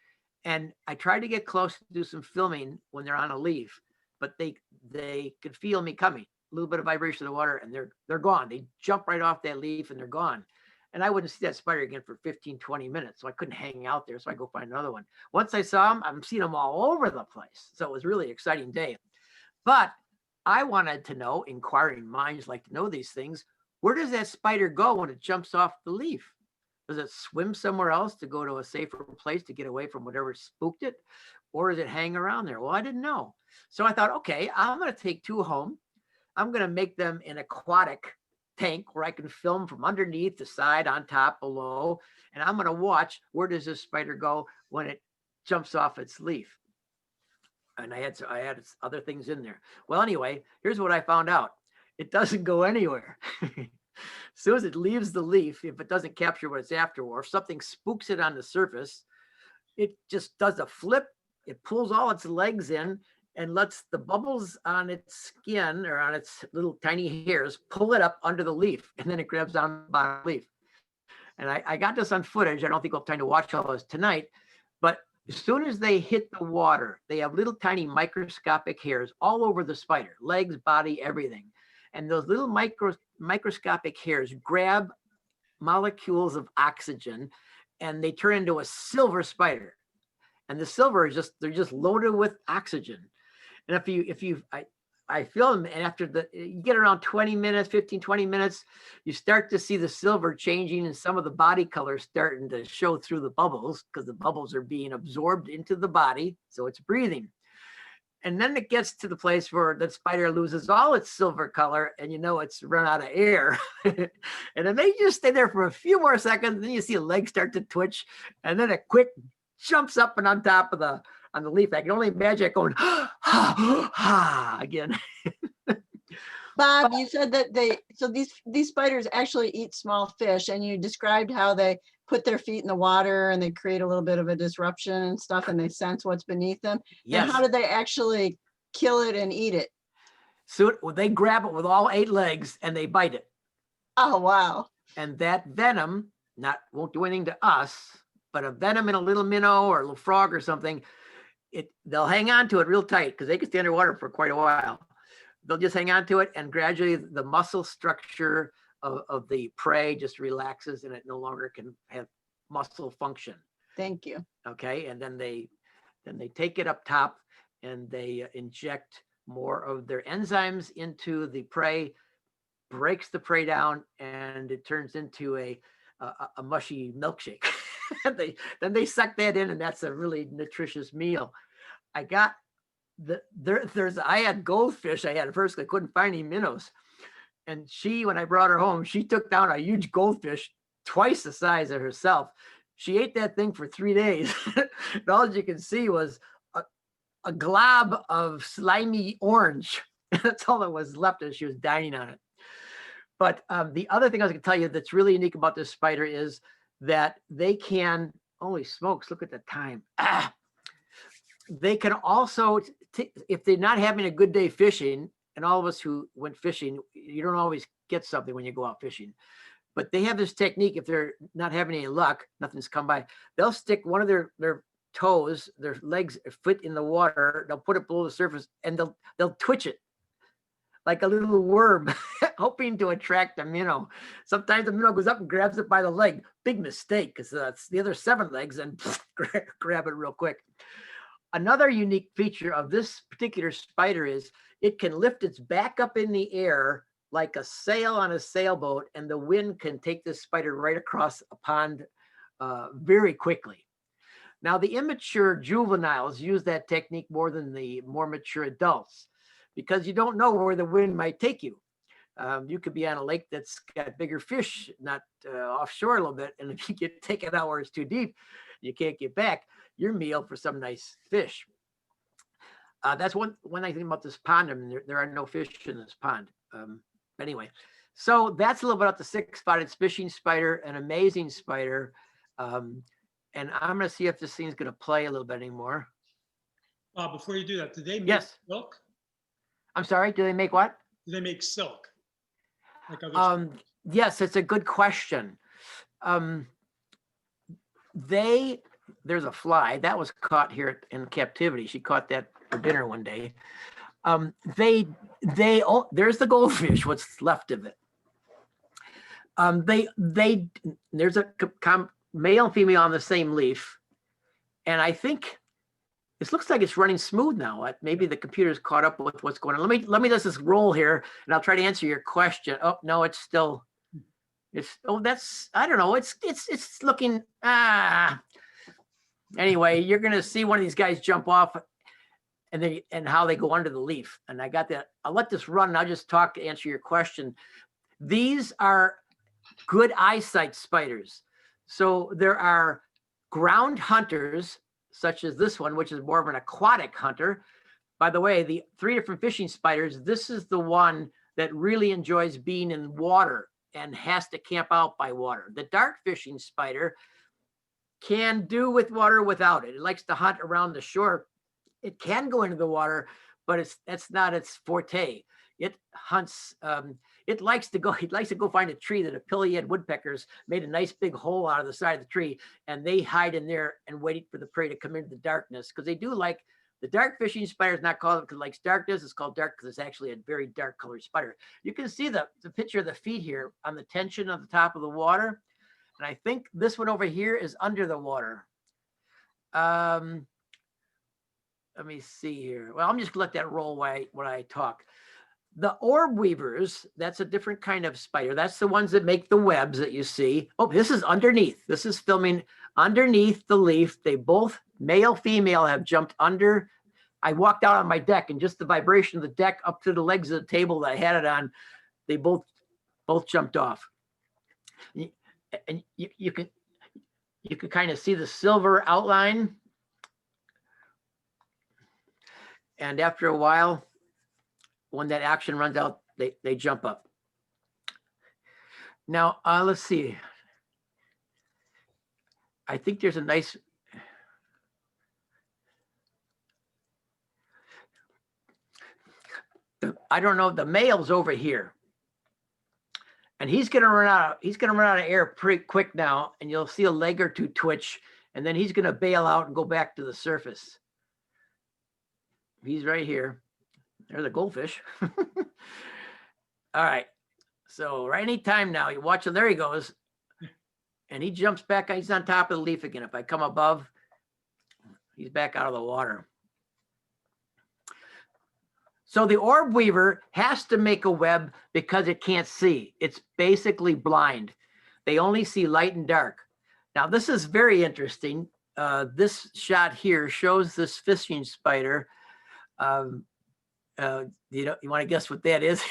[SPEAKER 2] and I tried to get close to do some filming when they're on a leaf, but they could feel me coming. A little bit of vibration of the water, and they're gone. They jump right off that leaf and they're gone. And I wouldn't see that spider again for 15, 20 minutes. So I couldn't hang out there. So I go find another one. Once I saw them, I'm seeing them all over the place. So it was really an exciting day. But I wanted to know, inquiring minds like to know these things, where does that spider go when it jumps off the leaf? Does it swim somewhere else to go to a safer place to get away from whatever spooked it? Or does it hang around there? Well, I didn't know. So I thought, okay, I'm going to take two home. I'm going to make them an aquatic tank where I can film from underneath, the side, on top, below. And I'm going to watch where does this spider go when it jumps off its leaf. And I had other things in there. Well, anyway, here's what I found out. It doesn't go anywhere. As soon as it leaves the leaf, if it doesn't capture what it's after, or if something spooks it on the surface, it just does a flip. It pulls all its legs in and lets the bubbles on its skin or on its little tiny hairs pull it up under the leaf, and then it grabs down the bottom of the leaf. And I got this on footage. I don't think we'll have time to watch all this tonight, but as soon as they hit the water, they have little tiny microscopic hairs all over the spider, legs, body, everything. And those little microscopic hairs grab molecules of oxygen, and they turn into a silver spider. And the silver is they're just loaded with oxygen. And I film, and after you get around 20 minutes, 15, 20 minutes, you start to see the silver changing and some of the body colors starting to show through the bubbles because the bubbles are being absorbed into the body. So it's breathing. And then it gets to the place where the spider loses all its silver color and it's run out of air. And it may just stay there for a few more seconds. Then you see a leg start to twitch, and then it quick jumps up and on top of on the leaf. I can only imagine it going, ha, ha, again.
[SPEAKER 5] Bob, you said that these spiders actually eat small fish, and you described how they put their feet in the water and they create a little bit of a disruption and stuff, and they sense what's beneath them.
[SPEAKER 2] Yes.
[SPEAKER 5] And how do they actually kill it and eat it?
[SPEAKER 2] So they grab it with all 8 legs and they bite it.
[SPEAKER 5] Oh, wow.
[SPEAKER 2] And that venom won't do anything to us, but a venom in a little minnow or a little frog or something, they'll hang on to it real tight because they can stay underwater for quite a while. they'll just hang on to it, and gradually the muscle structure of the prey just relaxes and it no longer can have muscle function.
[SPEAKER 5] Thank you.
[SPEAKER 2] Okay, and then they take it up top and they inject more of their enzymes into the prey, breaks the prey down, and it turns into a mushy milkshake. Then they suck that in, and that's a really nutritious meal. I got I had goldfish. I had at first, I couldn't find any minnows, and when I brought her home, she took down a huge goldfish, twice the size of herself. She ate that thing for 3 days. And all you could see was a glob of slimy orange. That's all that was left as she was dining on it. But the other thing I was going to tell you that's really unique about this spider is that they can, holy smokes, look at the time. They can also, if they're not having a good day fishing, and all of us who went fishing, you don't always get something when you go out fishing. But they have this technique, if they're not having any luck, nothing's come by, they'll stick one of their toes, their legs, foot in the water, they'll put it below the surface, and they'll twitch it like a little worm, hoping to attract a minnow. Sometimes the minnow goes up and grabs it by the leg. Big mistake, because it's the other 7 legs, and grab it real quick. Another unique feature of this particular spider is it can lift its back up in the air like a sail on a sailboat, and the wind can take this spider right across a pond very quickly. Now, the immature juveniles use that technique more than the more mature adults, because you don't know where the wind might take you. You could be on a lake that's got bigger fish, not offshore a little bit, and if you get taken out where it's too deep, you can't get back. Your meal for some nice fish. That's one I think about this pond. I mean, there are no fish in this pond. Anyway, so that's a little bit about the 6-spotted fishing spider, an amazing spider. And I'm going to see if this thing's going to play a little bit anymore.
[SPEAKER 3] Before you do that, do they make
[SPEAKER 2] Yes.
[SPEAKER 3] silk?
[SPEAKER 2] I'm sorry, do they make what?
[SPEAKER 3] Do they make silk? Like other
[SPEAKER 2] Yes, it's a good question. There's a fly that was caught here in captivity. She caught that for dinner one day. There's the goldfish, what's left of it. There's a male and female on the same leaf. And I think this looks like it's running smooth now. Maybe the computer's caught up with what's going on. Let me just roll here, and I'll try to answer your question. Oh, no, it's still, I don't know. It's looking, Anyway, you're going to see one of these guys jump off and how they go under the leaf. And I got that. I'll let this run and I'll just talk to answer your question. These are good eyesight spiders. So there are ground hunters, such as this one, which is more of an aquatic hunter. By the way, the 3 different fishing spiders, this is the one that really enjoys being in water and has to camp out by water. The dark fishing spider can do with water without it. It likes to hunt around the shore. It can go into the water, but that's not its forte. It hunts, it likes to go find a tree that a pileated woodpeckers made a nice big hole out of the side of the tree, and they hide in there and wait for the prey to come into the darkness, because they do like, the dark fishing spider is not called because it likes darkness. It's called dark because it's actually a very dark colored spider. You can see the picture of the feet here on the tension of the top of the water. And I think this one over here is under the water. Let me see here. Well, I'm just gonna let that roll when I talk. The orb weavers, that's a different kind of spider. That's the ones that make the webs that you see. Oh, this is underneath. This is filming underneath the leaf. They both, male, female, have jumped under. I walked out on my deck, and just the vibration of the deck up to the legs of the table that I had it on, they both jumped off. And you can kind of see the silver outline. And after a while, when that action runs out, they jump up. Now, let's see. I think there's a nice, I don't know, the male's over here. And he's gonna run out of air pretty quick now, and you'll see a leg or two twitch, and then he's gonna bail out and go back to the surface. He's right here. There's a goldfish. All right. So right any time now, you watch him. There he goes. And he jumps back. He's on top of the leaf again. If I come above, he's back out of the water. So the orb weaver has to make a web because it can't see. It's basically blind. They only see light and dark. Now, this is very interesting. This shot here shows this fishing spider. You want to guess what that is?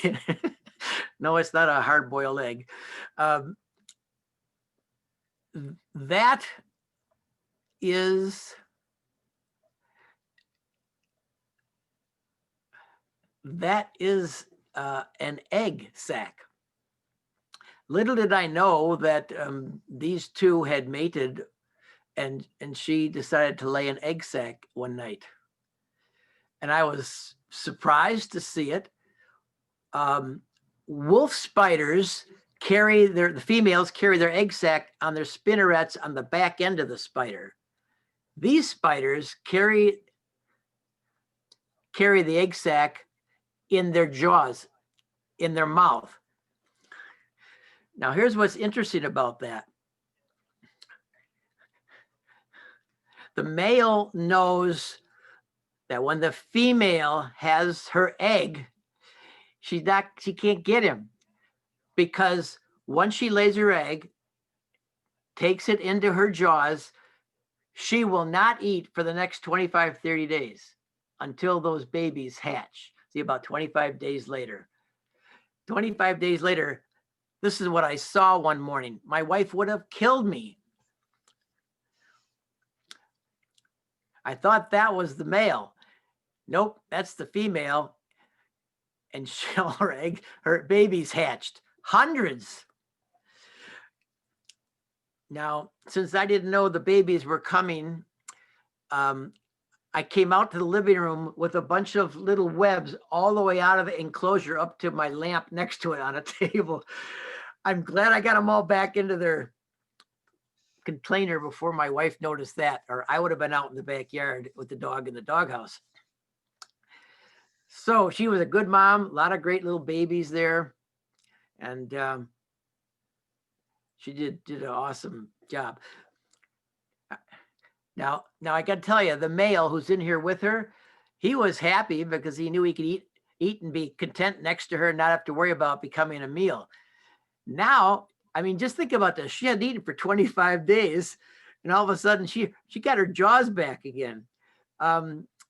[SPEAKER 2] No, it's not a hard-boiled egg. That is an egg sac. Little did I know that these two had mated, and she decided to lay an egg sac one night. And I was surprised to see it. Wolf spiders the females carry their egg sac on their spinnerets on the back end of the spider. These spiders carry the egg sac in their jaws, in their mouth. Now, here's what's interesting about that. The male knows that when the female has her egg, she can't get him, because once she lays her egg, takes it into her jaws, she will not eat for the next 25, 30 days until those babies hatch. See, about 25 days later. 25 days later, this is what I saw one morning. My wife would have killed me. I thought that was the male. Nope, that's the female. And her babies hatched. Hundreds. Now, since I didn't know the babies were coming, I came out to the living room with a bunch of little webs all the way out of the enclosure up to my lamp next to it on a table. I'm glad I got them all back into their container before my wife noticed that, or I would have been out in the backyard with the dog in the doghouse. So she was a good mom, a lot of great little babies there. And she did an awesome job. Now I got to tell you, the male who's in here with her, he was happy because he knew he could eat and be content next to her and not have to worry about becoming a meal. Now, I mean, just think about this. She hadn't eaten for 25 days, and all of a sudden she got her jaws back again.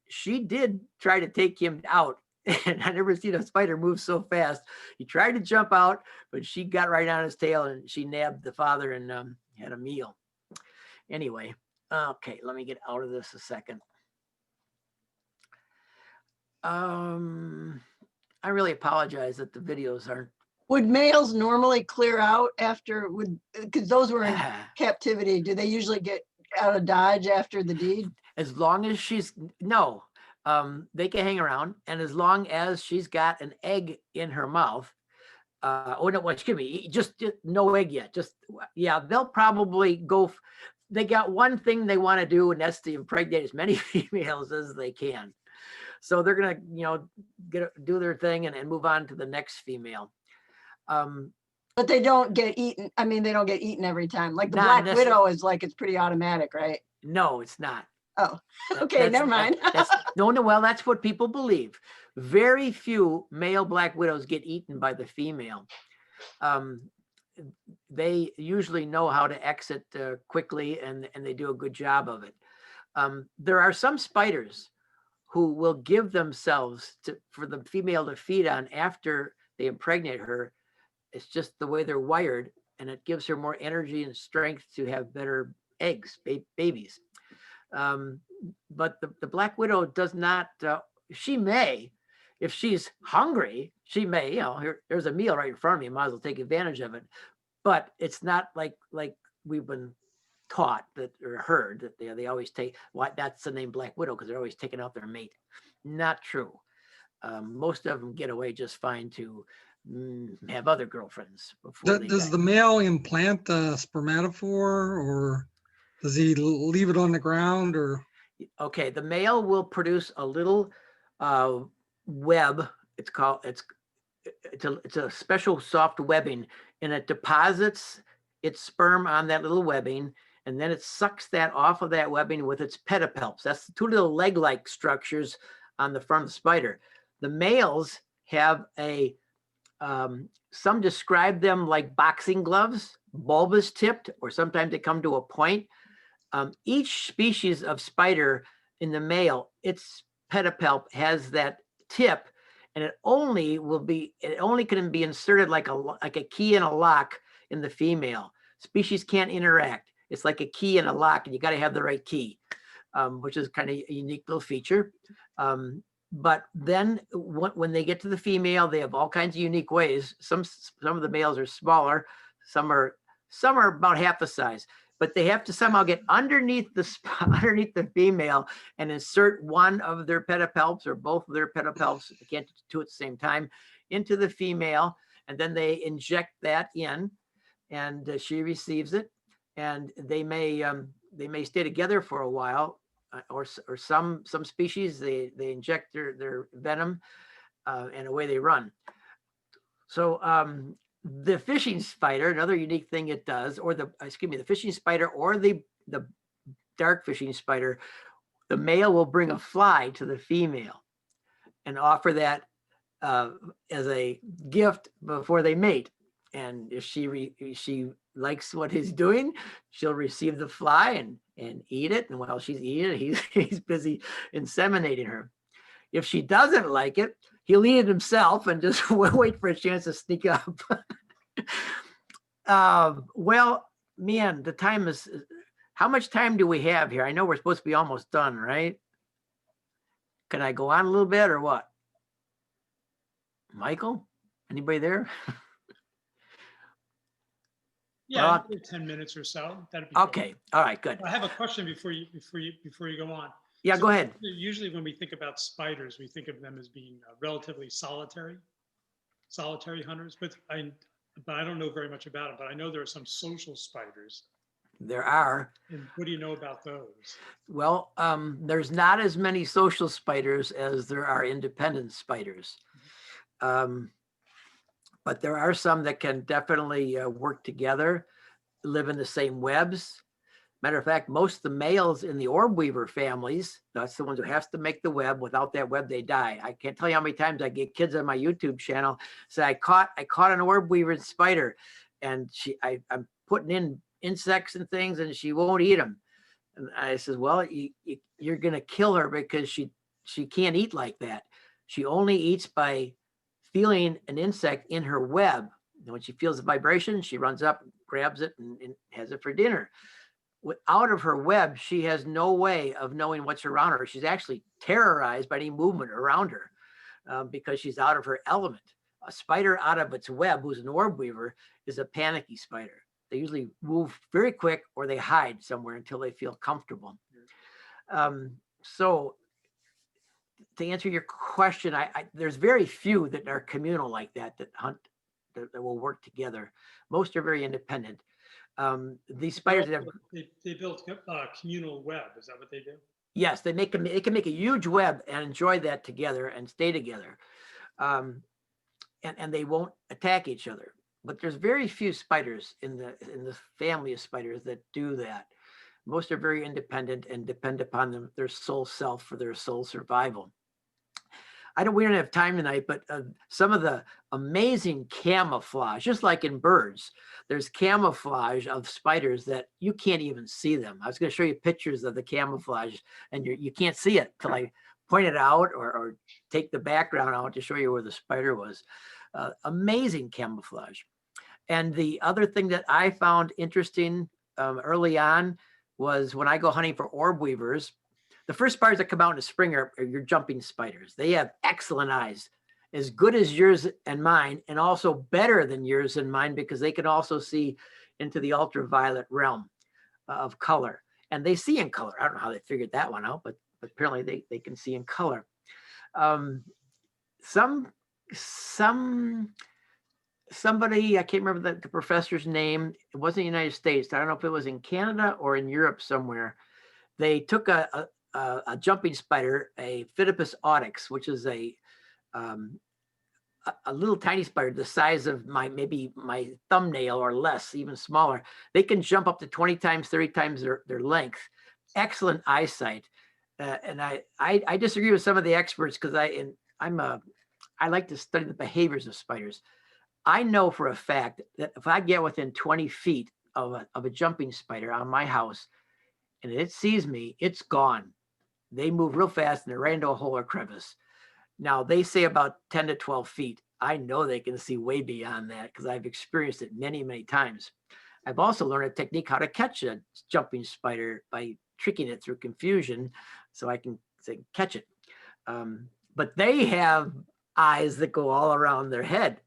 [SPEAKER 2] She did try to take him out, and I never seen a spider move so fast. He tried to jump out, but she got right on his tail and she nabbed the father and had a meal. Anyway, okay, let me get out of this a second. I really apologize that the videos aren't.
[SPEAKER 5] Would males normally clear out after, because those were in captivity, do they usually get out of Dodge after the deed?
[SPEAKER 2] As long as no, they can hang around. And as long as she's got an egg in her mouth, excuse me, just no egg yet. They'll probably go. They got one thing they want to do, and that's to impregnate as many females as they can. So they're going to, do their thing and move on to the next female.
[SPEAKER 5] But they don't get eaten. I mean, they don't get eaten every time. Like the Black Widow is like, it's pretty automatic, right?
[SPEAKER 2] No, it's not.
[SPEAKER 5] Oh, okay, never mind.
[SPEAKER 2] Well, that's what people believe. Very few male Black Widows get eaten by the female. They usually know how to exit quickly, and they do a good job of it. There are some spiders who will give themselves for the female to feed on after they impregnate her. It's just the way they're wired, and it gives her more energy and strength to have better eggs, babies. But the Black Widow does not, she may, if she's hungry, she may, there's a meal right in front of me, might as well take advantage of it. But it's not like we've been taught that or heard that they always take, that's the name Black Widow, because they're always taking out their mate. Not true. Most of them get away just fine to have other girlfriends.
[SPEAKER 1] Does the male implant the spermatophore, or does he leave it on the ground? Or
[SPEAKER 2] okay, the male will produce a little web. It's a special soft webbing, and it deposits its sperm on that little webbing, and then it sucks that off of that webbing with its pedipalps. That's the two little leg-like structures on the front of the spider. The males have some describe them like boxing gloves, bulbous tipped, or sometimes they come to a point. Each species of spider in the male, its pedipalp has that tip, and it only can be inserted like a key in a lock in the female. Species can't interact. It's like a key in a lock, and you got to have the right key, which is kind of a unique little feature. But then when they get to the female, they have all kinds of unique ways. Some of the males are smaller, some are about half the size, but they have to somehow get underneath the female and insert one of their pedipalps or both of their pedipalps, they can't do it at the same time, into the female, and then they inject that in, and she receives it, and they may stay together for a while. Or some species, they inject their venom and away they run. So the fishing spider, another unique thing it does, or the fishing spider or the dark fishing spider, the male will bring a fly to the female and offer that as a gift before they mate. And if she likes what he's doing, she'll receive the fly and eat it. And while she's eating it, he's busy inseminating her. If she doesn't like it, he'll eat it himself and just wait for a chance to sneak up. Well, man, the time is, how much time do we have here? I know we're supposed to be almost done, right? Can I go on a little bit or what? Michael, anybody there?
[SPEAKER 3] Yeah,
[SPEAKER 2] Well,
[SPEAKER 3] 10 minutes or so. That'd be
[SPEAKER 2] okay. All right, good.
[SPEAKER 3] I have a question before you go on.
[SPEAKER 2] Yeah,
[SPEAKER 3] So
[SPEAKER 2] go ahead.
[SPEAKER 3] Usually when we think about spiders, we think of them as being relatively solitary hunters, but I don't know very much about them, but I know there are some social spiders.
[SPEAKER 2] There are.
[SPEAKER 3] And what do you know about those?
[SPEAKER 2] Well, there's not as many social spiders as there are independent spiders. But there are some that can definitely work together, live in the same webs. Matter of fact, most of the males in the orb weaver families, that's the ones who have to make the web. Without that web, they die. I can't tell you how many times I get kids on my YouTube channel say, I caught an orb weaver spider, and I'm putting in insects and things, and she won't eat them. And I says, well, you're going to kill her because she can't eat like that. She only eats by feeling an insect in her web. And when she feels the vibration, she runs up, grabs it, and has it for dinner. Out of her web, she has no way of knowing what's around her. She's actually terrorized by any movement around her because she's out of her element. A spider out of its web, who's an orb weaver, is a panicky spider. They usually move very quick or they hide somewhere until they feel comfortable. So to answer your question, there's very few that are communal like that hunt, that will work together. Most are very independent. These spiders that have,
[SPEAKER 3] they build communal web. Is that what they do?
[SPEAKER 2] yes, they can make a huge web and enjoy that together and stay together, and they won't attack each other. But there's very few spiders in the family of spiders that do that. Most are very independent and depend upon their soul self for their soul survival. We don't have time tonight, but some of the amazing camouflage, just like in birds, there's camouflage of spiders that you can't even see them. I was going to show you pictures of the camouflage, and you can't see it till I point it out or take the background out to show you where the spider was. Amazing camouflage. And the other thing that I found interesting early on was when I go hunting for orb weavers, the first spiders that come out in the spring are your jumping spiders. They have excellent eyes, as good as yours and mine, and also better than yours and mine because they can also see into the ultraviolet realm of color. And they see in color. I don't know how they figured that one out, but apparently they can see in color. Somebody, I can't remember the professor's name. It wasn't the United States. I don't know if it was in Canada or in Europe somewhere. They took a jumping spider, a Phidippus audax, which is a a little tiny spider the size of maybe my thumbnail or less, even smaller. They can jump up to 20 times, 30 times their length. Excellent eyesight. And I disagree with some of the experts because I like to study the behaviors of spiders. I know for a fact that if I get within 20 feet of a jumping spider on my house and it sees me, it's gone. They move real fast and they're right into a hole or crevice. Now they say about 10 to 12 feet. I know they can see way beyond that because I've experienced it many, many times. I've also learned a technique how to catch a jumping spider by tricking it through confusion so I can catch it. But they have eyes that go all around their head.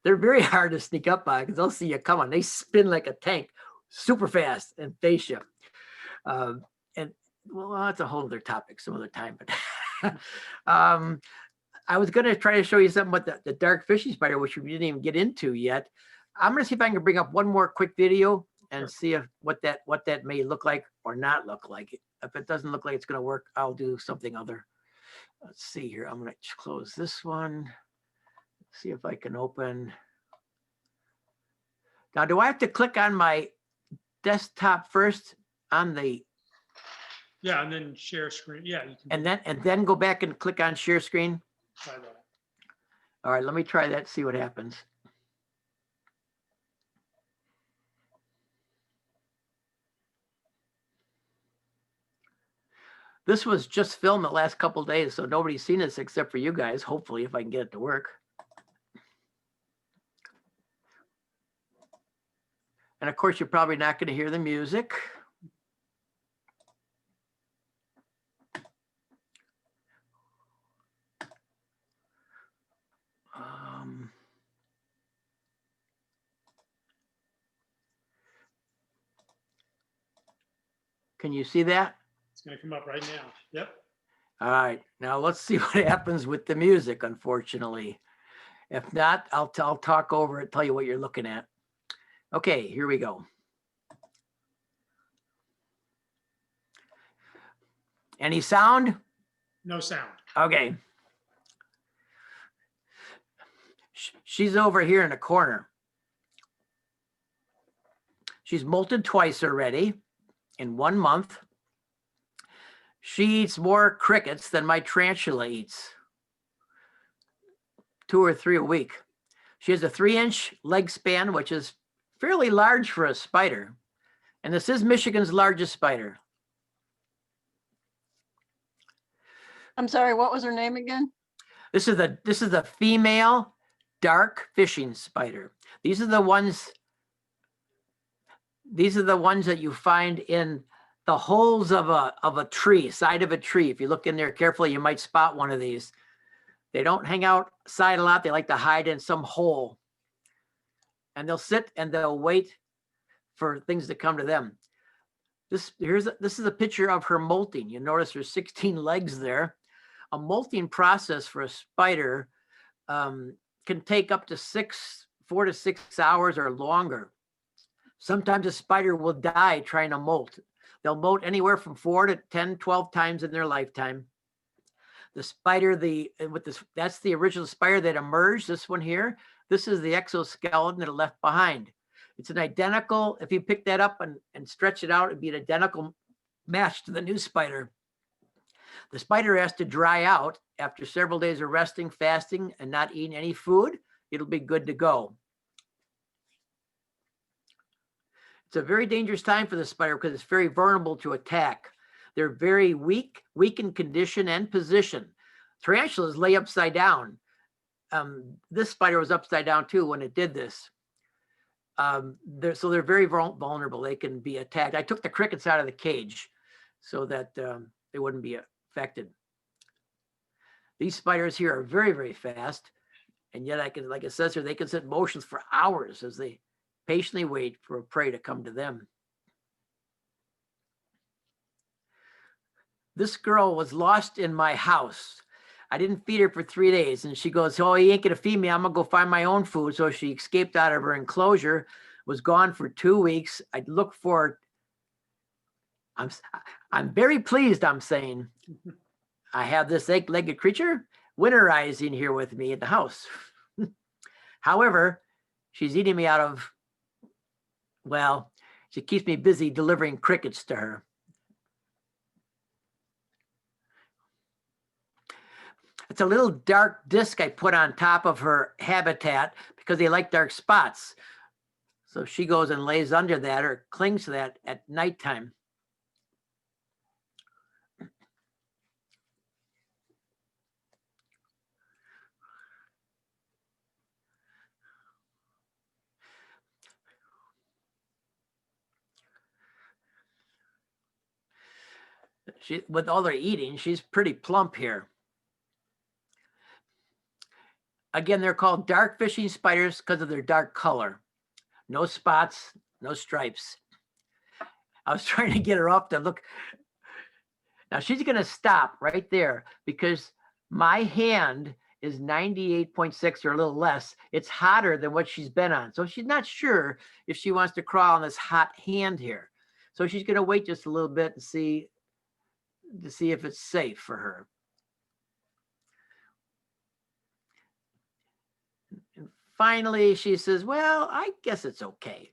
[SPEAKER 2] They're very hard to sneak up on because they'll see you coming. They spin like a tank super fast and face you. And well, that's a whole other topic some other time. But I was going to try to show you something with the dark fishing spider, which we didn't even get into yet. I'm going to see if I can bring up one more quick video and see if what that may look like or not look like. If it doesn't look like it's going to work, I'll do something other. Let's see here. I'm going to close this one. See if I can open. Now, do I have to click on my desktop first on the?
[SPEAKER 3] Yeah, and then share screen. Yeah, you can
[SPEAKER 2] And then go back and click on share screen.
[SPEAKER 3] try that.
[SPEAKER 2] All right, let me try that. See what happens. This was just filmed the last couple of days, so nobody's seen this except for you guys. Hopefully, if I can get it to work. And of course, you're probably not going to hear the music. Can you see that?
[SPEAKER 3] It's going to come up right now. Yep.
[SPEAKER 2] All right, now let's see what happens with the music, unfortunately. If not, I'll talk over it, tell you what you're looking at. Okay, here we go. Any sound?
[SPEAKER 3] No sound.
[SPEAKER 2] Okay. She's over here in the corner. She's molted twice already in 1 month. She eats more crickets than my tarantula eats. 2 or 3 a week. She has a 3-inch leg span, which is fairly large for a spider. And this is Michigan's largest spider.
[SPEAKER 5] I'm sorry, what was her name again?
[SPEAKER 2] This is a female dark fishing spider. These are the ones that you find in the holes of a tree, side of a tree. If you look in there carefully, you might spot one of these. They don't hang outside a lot. They like to hide in some hole. And they'll sit and they'll wait for things to come to them. This is a picture of her molting. You notice there's 16 legs there. A molting process for a spider can take up to 4 to 6 hours or longer. Sometimes a spider will die trying to molt. They'll molt anywhere from 4 to 10, 12 times in their lifetime. The spider, that's the original spider that emerged, this one here. This is the exoskeleton that it left behind. It's an identical, if you pick that up and stretch it out, it'd be an identical match to the new spider. The spider has to dry out after several days of resting, fasting, and not eating any food. It'll be good to go. It's a very dangerous time for the spider because it's very vulnerable to attack. They're very weak in condition and position. Tarantulas lay upside down. This spider was upside down too when it did this. So they're very vulnerable. They can be attacked. I took the crickets out of the cage so that they wouldn't be affected. These spiders here are very, very fast. And yet like it says here, they can sit motions for hours as they patiently wait for a prey to come to them. This girl was lost in my house. I didn't feed her for 3 days. And she goes, oh, you ain't gonna feed me. I'm gonna go find my own food. So she escaped out of her enclosure, was gone for 2 weeks. I'd look for, I'm very pleased, I'm saying. I have this 8-legged creature. winterizing here with me at the house. However, she's eating me out of, well, she keeps me busy delivering crickets to her. It's a little dark disc I put on top of her habitat because they like dark spots. So she goes and lays under that or clings to that at nighttime. With all her eating, she's pretty plump here. Again, they're called dark fishing spiders because of their dark color. No spots, no stripes. I was trying to get her up to look. Now she's going to stop right there because my hand is 98.6 or a little less. It's hotter than what she's been on. So she's not sure if she wants to crawl on this hot hand here. So she's going to wait just a little bit and see if it's safe for her. And finally, she says, well, I guess it's okay.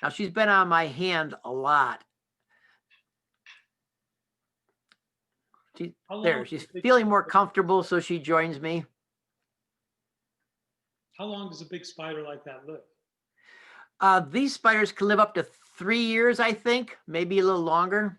[SPEAKER 2] Now she's been on my hand a lot. She's feeling more comfortable, so she joins me.
[SPEAKER 3] How long does a big spider like that live?
[SPEAKER 2] These spiders can live up to 3 years, I think, maybe a little longer.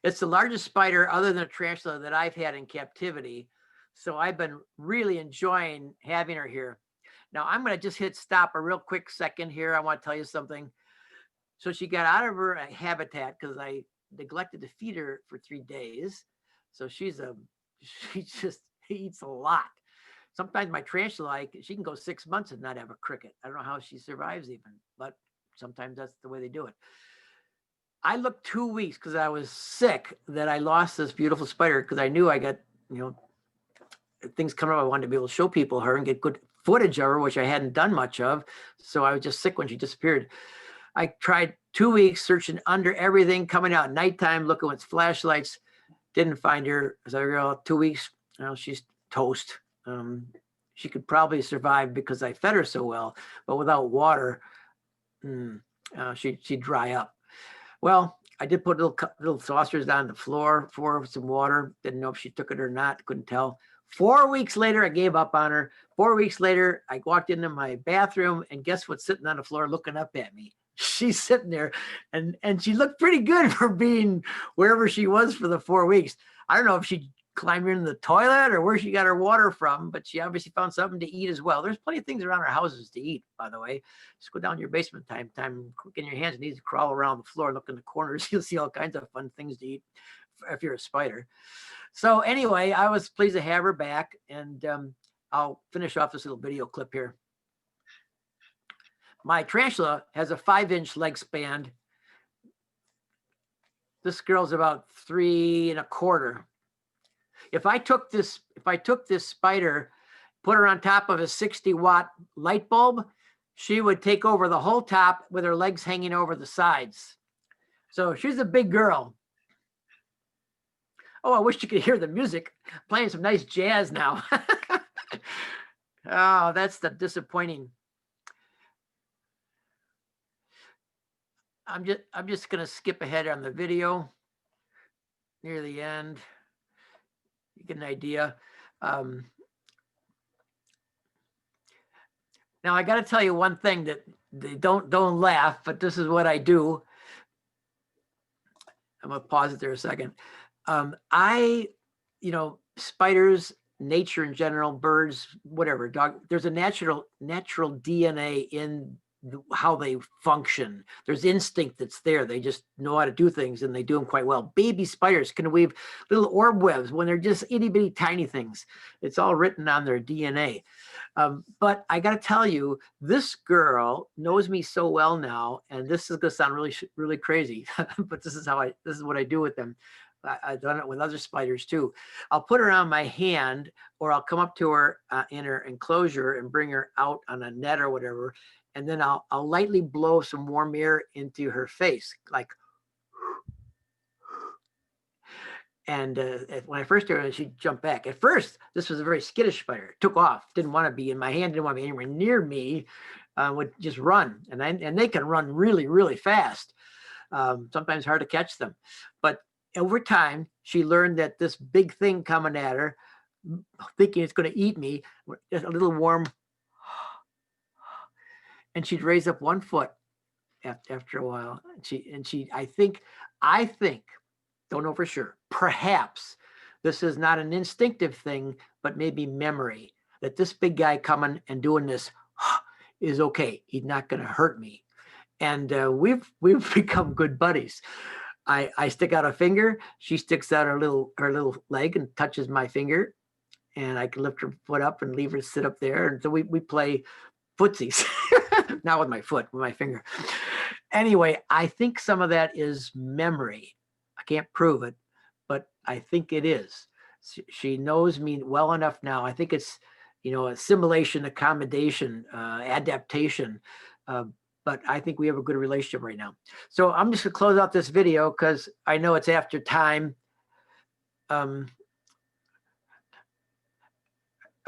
[SPEAKER 2] It's the largest spider other than a tarantula that I've had in captivity. So I've been really enjoying having her here. Now I'm going to just hit stop a real quick second here. I want to tell you something. So she got out of her habitat because I neglected to feed her for 3 days. So she just eats a lot. Sometimes my tarantula, she can go 6 months and not have a cricket. I don't know how she survives even, but sometimes that's the way they do it. I looked 2 weeks because I was sick that I lost this beautiful spider because I knew I got, things coming up. I wanted to be able to show people her and get good footage of her, which I hadn't done much of. So I was just sick when she disappeared. I tried 2 weeks searching under everything, coming out at nighttime, looking with flashlights, didn't find her. So 2 weeks, she's toast. She could probably survive because I fed her so well, but without water, she'd dry up. Well, I did put little saucers on the floor for some water. Didn't know if she took it or not. Couldn't tell. 4 weeks later, I gave up on her. 4 weeks later, I walked into my bathroom and guess what's sitting on the floor looking up at me? She's sitting there and she looked pretty good for being wherever she was for the 4 weeks. I don't know if she climbed into the toilet or where she got her water from, but she obviously found something to eat as well. There's plenty of things around our houses to eat, by the way. Just go down to your basement time, get your hands and knees, crawl around the floor, look in the corners. You'll see all kinds of fun things to eat if you're a spider. So anyway, I was pleased to have her back, and I'll finish off this little video clip here. My tarantula has a 5-inch leg span. This girl's about 3 1/4. If I took this spider, put her on top of a 60-watt light bulb, she would take over the whole top with her legs hanging over the sides. So she's a big girl. Oh, I wish you could hear the music. Playing some nice jazz now. Oh, that's the disappointing. I'm just gonna skip ahead on the video near the end. You get an idea. Now I got to tell you one thing that they don't laugh, but this is what I do. I'm gonna pause it there a second. Spiders, nature in general, birds, whatever, dog. There's a natural DNA in how they function. There's instinct that's there. They just know how to do things and they do them quite well. Baby spiders can weave little orb webs when they're just itty bitty tiny things. It's all written on their DNA. But I got to tell you, this girl knows me so well now, and this is going to sound really, really crazy, but this is what I do with them. I've done it with other spiders too. I'll put her on my hand, or I'll come up to her in her enclosure and bring her out on a net or whatever. and then I'll lightly blow some warm air into her face, like. And when I first started, she'd jump back. At first, this was a very skittish spider. It took off, didn't want to be in my hand, didn't want to be anywhere near me, would just run. And they can run really, really fast. Sometimes hard to catch them. But over time, she learned that this big thing coming at her, thinking it's going to eat me, just a little warm. And she'd raise up one foot after a while. I think, don't know for sure, perhaps this is not an instinctive thing, but maybe memory, that this big guy coming and doing this is okay. He's not going to hurt me. And we've become good buddies. I stick out a finger, she sticks out her little leg and touches my finger, and I can lift her foot up and leave her sit up there. And so we play footsies, not with my foot, with my finger. Anyway, I think some of that is memory. I can't prove it, but I think it is. She knows me well enough now. I think it's, assimilation, accommodation, adaptation. But I think we have a good relationship right now. So I'm just gonna close out this video because I know it's after time. I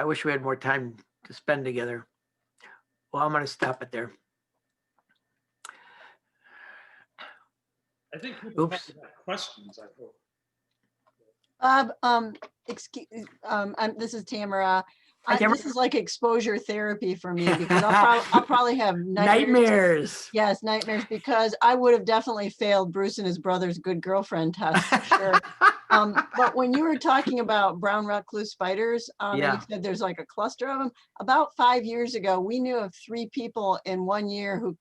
[SPEAKER 2] wish we had more time to spend together. Well, I'm gonna stop it there.
[SPEAKER 3] I think people
[SPEAKER 2] Oops.
[SPEAKER 3] probably have questions, I hope.
[SPEAKER 5] Bob, this is Tamara.
[SPEAKER 2] Hi, Tamara.
[SPEAKER 5] This is like exposure therapy for me because I'll probably have
[SPEAKER 2] Nightmares.
[SPEAKER 5] Yes, nightmares, because I would have definitely failed Bruce and his brother's good girlfriend test for sure. But when you were talking about brown recluse spiders, and
[SPEAKER 2] Yeah.
[SPEAKER 5] you said there's like a cluster of them. About 5 years ago, we knew of 3 people in 1 year who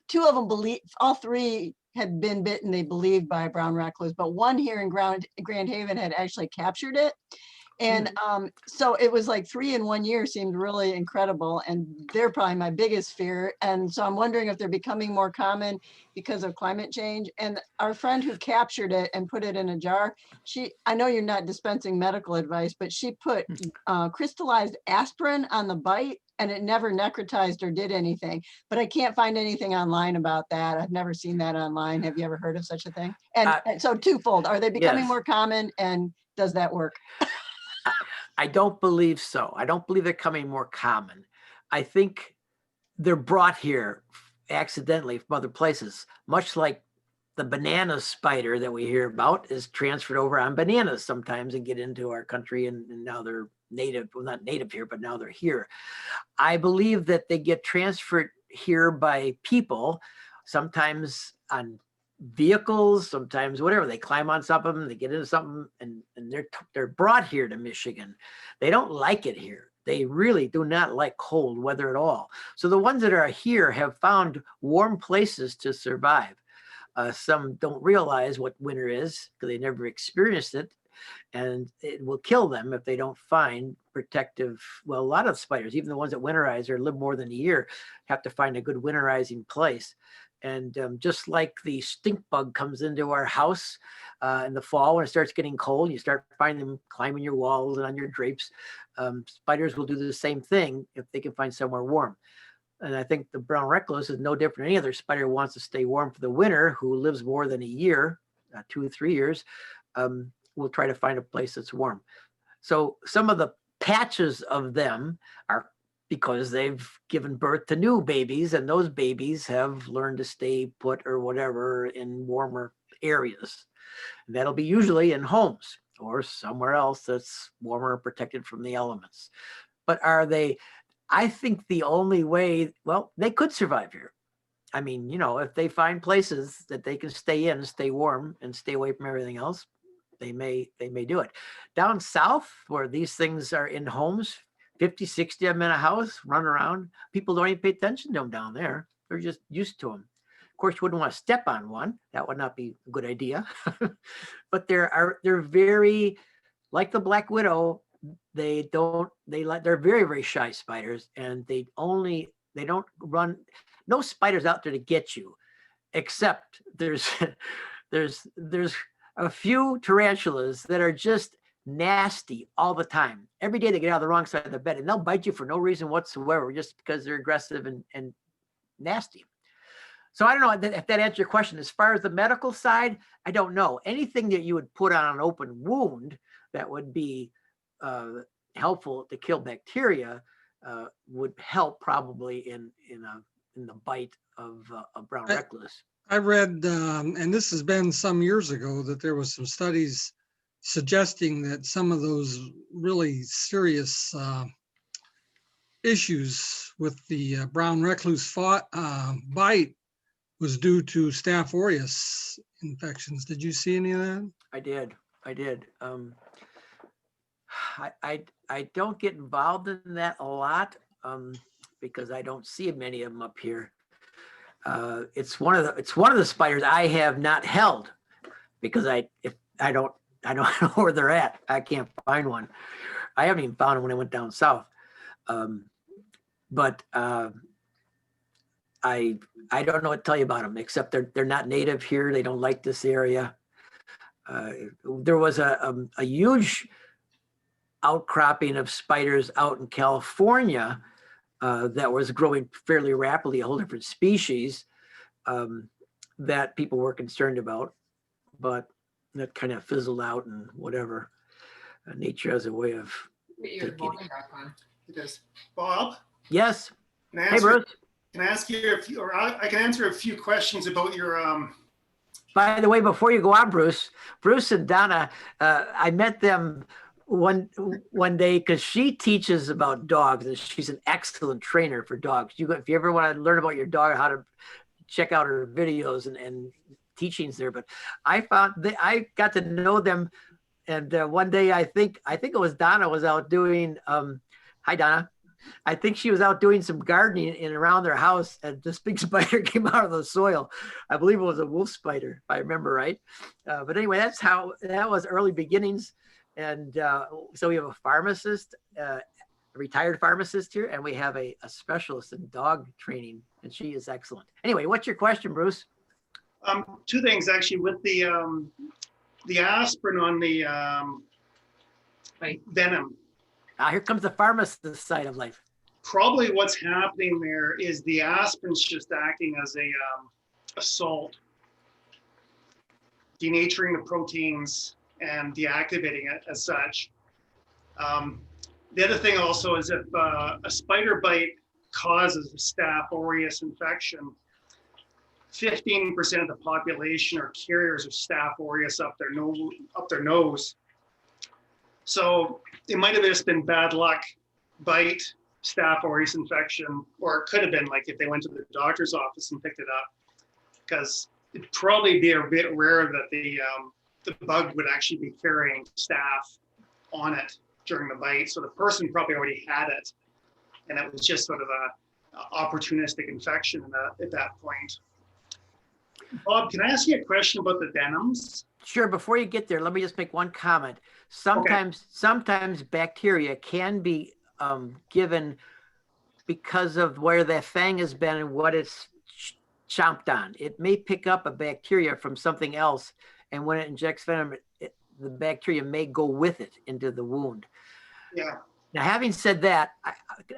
[SPEAKER 5] 2 of them all 3 had been bitten, they believed, by a brown recluse, but one here in Grand Haven had actually captured it. And so it was like 3 in 1 year seemed really incredible. And they're probably my biggest fear. And so I'm wondering if they're becoming more common because of climate change. And our friend who captured it and put it in a jar, I know you're not dispensing medical advice, but she put crystallized aspirin on the bite and it never necrotized or did anything. But I can't find anything online about that. I've never seen that online. Have you ever heard of such a thing? And so twofold, are they becoming
[SPEAKER 2] Yes.
[SPEAKER 5] more common, and does that work?
[SPEAKER 2] I don't believe so. I don't believe they're coming more common. I think they're brought here accidentally from other places, much like the banana spider that we hear about is transferred over on bananas sometimes and get into our country, and now they're native, well, not native here, but now they're here. I believe that they get transferred here by people, sometimes on vehicles, sometimes whatever. They climb on something, they get into something, and they're brought here to Michigan. They don't like it here. They really do not like cold weather at all. So the ones that are here have found warm places to survive. Some don't realize what winter is because they never experienced it, and it will kill them if they don't find protective. Well, a lot of spiders, even the ones that winterize or live more than a year, have to find a good winterizing place. And just like the stink bug comes into our house in the fall when it starts getting cold, you start finding them climbing your walls and on your drapes. Spiders will do the same thing if they can find somewhere warm. And I think the brown recluse is no different than any other spider who wants to stay warm for the winter, who lives more than a year, 2 or 3 years, will try to find a place that's warm. So some of the patches of them are because they've given birth to new babies, and those babies have learned to stay put or whatever in warmer areas. And that'll be usually in homes or somewhere else that's warmer, protected from the elements. But are they, I think the only way, well, they could survive here. I mean, if they find places that they can stay in, stay warm, and stay away from everything else, they may do it. Down south, where these things are in homes, 50, 60 of them in a house, run around. People don't even pay attention to them down there. They're just used to them. Of course, you wouldn't want to step on one. That would not be a good idea. But they're very, like the black widow, they're very, very shy spiders, and they don't run. No spiders out there to get you, except there's a few tarantulas that are just nasty all the time. Every day they get out of the wrong side of the bed and they'll bite you for no reason whatsoever, just because they're aggressive and nasty. So I don't know if that answers your question. As far as the medical side, I don't know. Anything that you would put on an open wound that would be helpful to kill bacteria would help probably in the bite of a brown recluse.
[SPEAKER 1] I read, and this has been some years ago, that there was some studies suggesting that some of those really serious issues with the brown recluse bite was due to Staph aureus infections. Did you see any of that?
[SPEAKER 2] I did. I don't get involved in that a lot because I don't see many of them up here. It's one of the spiders I have not held because I don't know where they're at. I can't find one. I haven't even found them when I went down south. But I don't know what to tell you about them except they're not native here. They don't like this area. There was a huge outcropping of spiders out in California that was growing fairly rapidly, a whole different species that people were concerned about, but that kind of fizzled out and whatever. Nature has a way of
[SPEAKER 6] Your
[SPEAKER 2] taking
[SPEAKER 6] volume back on.
[SPEAKER 7] Yes. Bob,
[SPEAKER 2] Yes.
[SPEAKER 7] can I
[SPEAKER 2] Hey,
[SPEAKER 7] answer,
[SPEAKER 2] Bruce.
[SPEAKER 7] can I ask you a few, or I can answer a few questions about your,
[SPEAKER 2] By the way, before you go on, Bruce and Donna, I met them one day because she teaches about dogs and she's an excellent trainer for dogs. If you ever want to learn about your dog, how to check out her videos and teachings there. But I got to know them, and one day I think it was Donna was out doing. Hi, Donna. I think she was out doing some gardening in around their house, and this big spider came out of the soil. I believe it was a wolf spider, if I remember right. But anyway, that was early beginnings. And so we have a pharmacist, a retired pharmacist here, and we have a specialist in dog training, and she is excellent. Anyway, what's your question, Bruce?
[SPEAKER 7] two things actually with the aspirin on the venom.
[SPEAKER 2] Here comes the pharmacist side of life.
[SPEAKER 7] Probably what's happening there is the aspirin's just acting as a salt, denaturing the proteins and deactivating it as such. The other thing also is if a spider bite causes a Staph aureus infection, 15% of the population are carriers of Staph aureus up their nose. So it might have just been bad luck, bite, Staph aureus infection, or it could have been like if they went to the doctor's office and picked it up, because it'd probably be a bit rare that the bug would actually be carrying staph on it during the bite. So the person probably already had it, and it was just sort of a opportunistic infection at that point. Bob, can I ask you a question about the venoms?
[SPEAKER 2] Sure. Before you get there, let me just make one comment. Sometimes bacteria can be given because of where that fang has been and what it's chomped on. It may pick up a bacteria from something else, and when it injects venom, the bacteria may go with it into the wound.
[SPEAKER 7] Yeah.
[SPEAKER 2] Now, having said that,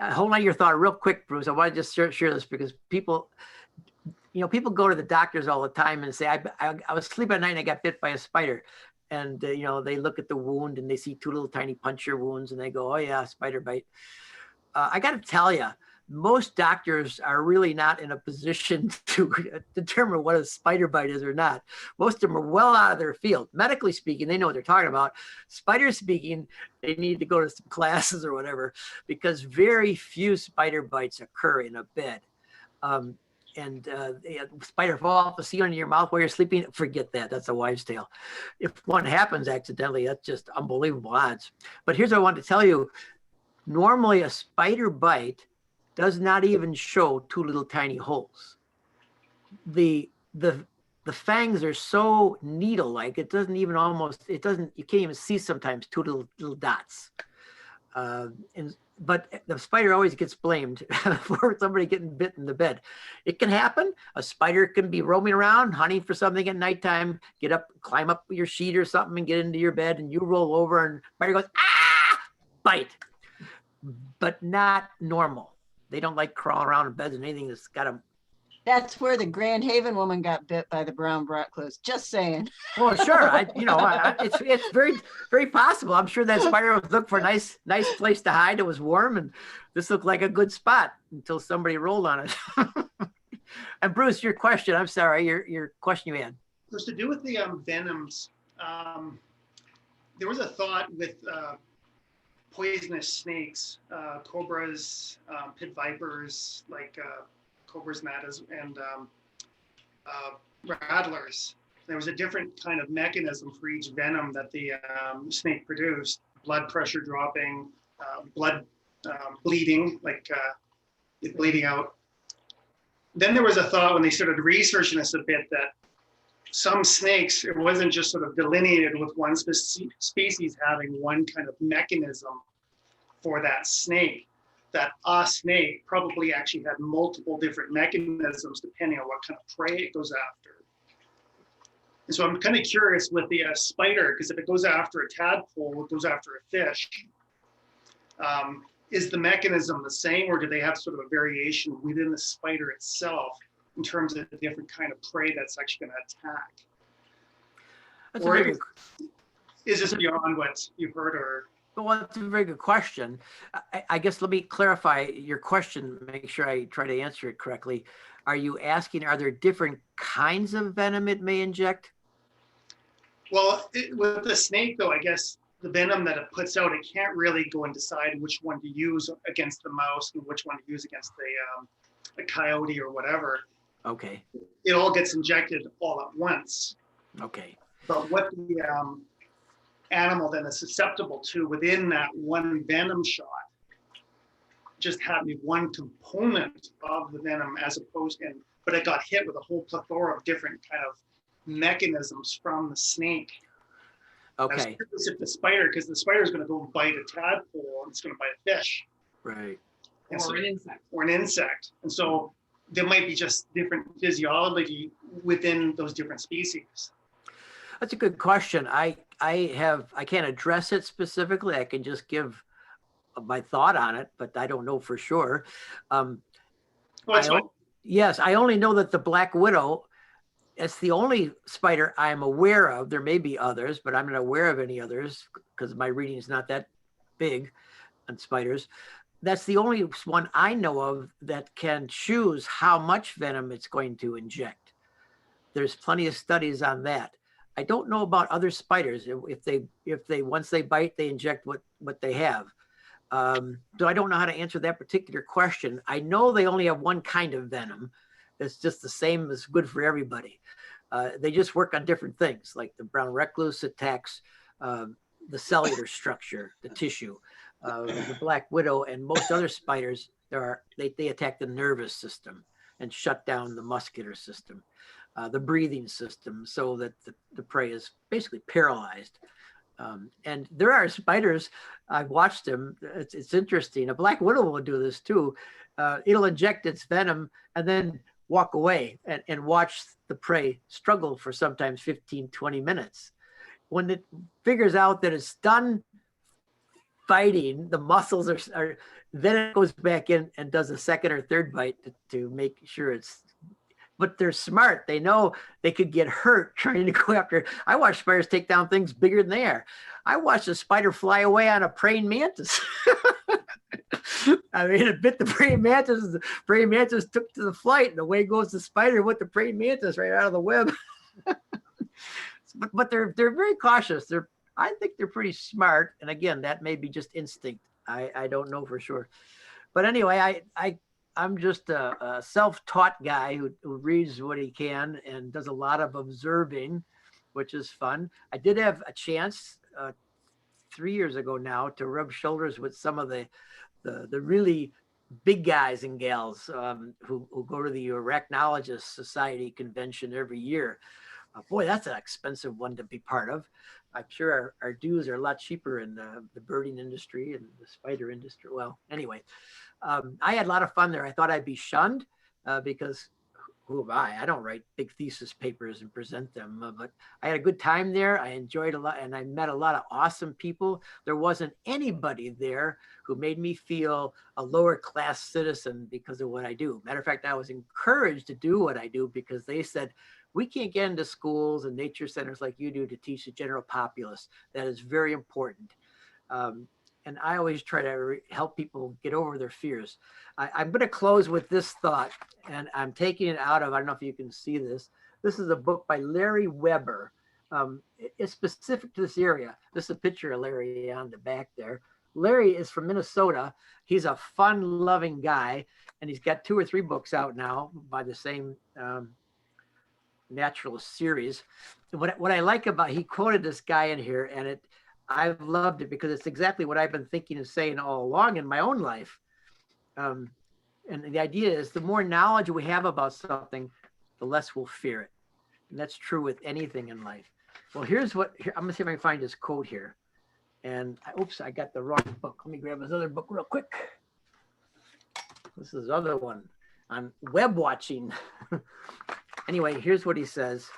[SPEAKER 2] hold on your thought real quick, Bruce. I want to just share this because people go to the doctors all the time and say, I was sleeping at night and I got bit by a spider. And, they look at the wound and they see two little tiny puncture wounds and they go, oh yeah, spider bite. I got to tell you, most doctors are really not in a position to determine what a spider bite is or not. Most of them are well out of their field. Medically speaking, they know what they're talking about. Spider speaking, they need to go to some classes or whatever, because very few spider bites occur in a bed. Spider fall off the ceiling in your mouth while you're sleeping, forget that. That's a wives' tale. If one happens accidentally, that's just unbelievable odds. But here's what I want to tell you. Normally, a spider bite does not even show two little tiny holes. The fangs are so needle-like, you can't even see sometimes two little dots. But the spider always gets blamed for somebody getting bit in the bed. It can happen. A spider can be roaming around, hunting for something at nighttime, get up, climb up your sheet or something and get into your bed, and you roll over and spider goes, ah, bite. But not normal. They don't like crawling around in beds and anything that's got a
[SPEAKER 5] That's where the Grand Haven woman got bit by the brown recluse. Just saying.
[SPEAKER 2] Well, sure. It's very possible. I'm sure that spider was looking for a nice place to hide. It was warm, and this looked like a good spot until somebody rolled on it. And Bruce, your question. I'm sorry, your question you had.
[SPEAKER 7] It was to do with the venoms. There was a thought with poisonous snakes, cobras, pit vipers, like cobras and rattlers. There was a different kind of mechanism for each venom that the snake produced. Blood pressure dropping, blood bleeding, like it bleeding out. Then there was a thought when they started researching this a bit that some snakes, it wasn't just sort of delineated with one species having one kind of mechanism for that snake, that a snake probably actually had multiple different mechanisms depending on what kind of prey it goes after. And so I'm kind of curious with the spider, because if it goes after a tadpole, it goes after a fish. Is the mechanism the same, or do they have sort of a variation within the spider itself in terms of the different kind of prey that's actually going to attack?
[SPEAKER 2] That's
[SPEAKER 7] Or
[SPEAKER 2] a very
[SPEAKER 7] is this beyond what you've heard? Or
[SPEAKER 2] Well, that's a very good question. I guess let me clarify your question, make sure I try to answer it correctly. Are you asking, are there different kinds of venom it may inject?
[SPEAKER 7] Well, with the snake, though, I guess the venom that it puts out, it can't really go and decide which one to use against the mouse and which one to use against the coyote or whatever.
[SPEAKER 2] Okay.
[SPEAKER 7] It all gets injected all at once.
[SPEAKER 2] Okay.
[SPEAKER 7] But what the animal then is susceptible to within that one venom shot just happened to be one component of the venom as opposed to, but it got hit with a whole plethora of different kind of mechanisms from the snake.
[SPEAKER 2] Okay.
[SPEAKER 7] If the spider, because the spider is going to go bite a tadpole and it's going to bite a fish.
[SPEAKER 2] Right.
[SPEAKER 7] Or
[SPEAKER 6] an insect.
[SPEAKER 7] Or an insect. And so there might be just different physiology within those different species.
[SPEAKER 2] That's a good question. I can't address it specifically. I can just give my thought on it, but I don't know for sure. Yes, I only know that the black widow, it's the only spider I'm aware of. There may be others, but I'm not aware of any others because my reading is not that big on spiders. That's the only one I know of that can choose how much venom it's going to inject. There's plenty of studies on that. I don't know about other spiders. If they once they bite, they inject what they have. So I don't know how to answer that particular question. I know they only have one kind of venom. It's just the same as good for everybody. They just work on different things. Like the brown recluse attacks the cellular structure, the tissue. The black widow and most other spiders, they attack the nervous system and shut down the muscular system, the breathing system, so that the prey is basically paralyzed. And there are spiders, I've watched them, it's interesting. A black widow will do this too. It'll inject its venom and then walk away and watch the prey struggle for sometimes 15, 20 minutes. When it figures out that it's done fighting, the muscles are then it goes back in and does a second or third bite to make sure it's, but they're smart. They know they could get hurt trying to go after. I watch spiders take down things bigger than they are. I watched a spider fly away on a praying mantis. I mean, it bit the praying mantis. The praying mantis took to the flight, and away goes the spider with the praying mantis right out of the web. But they're very cautious. I think they're pretty smart. And again, that may be just instinct. I don't know for sure. But anyway, I'm just a self-taught guy who reads what he can and does a lot of observing, which is fun. I did have a chance 3 years ago now to rub shoulders with some of the really big guys and gals who go to the Arachnologist Society convention every year. Boy, that's an expensive one to be part of. I'm sure our dues are a lot cheaper in the birding industry and the spider industry. Well, anyway, I had a lot of fun there. I thought I'd be shunned because who am I? I don't write big thesis papers and present them, but I had a good time there. I enjoyed a lot and I met a lot of awesome people. There wasn't anybody there who made me feel a lower class citizen because of what I do. Matter of fact, I was encouraged to do what I do because they said, we can't get into schools and nature centers like you do to teach the general populace. That is very important. And I always try to help people get over their fears. I'm going to close with this thought, and I'm taking it out of, I don't know if you can see this. This is a book by Larry Weber. It's specific to this area. This is a picture of Larry on the back there. Larry is from Minnesota. He's a fun-loving guy, and he's got 2 or 3 books out now by the same naturalist series. What I like about, he quoted this guy in here, and I've loved it because it's exactly what I've been thinking and saying all along in my own life. And the idea is the more knowledge we have about something, the less we'll fear it. And that's true with anything in life. Well, here, I'm gonna see if I can find this quote here. And oops, I got the wrong book. Let me grab this other book real quick. This is the other one on web watching. Anyway, here's what he says.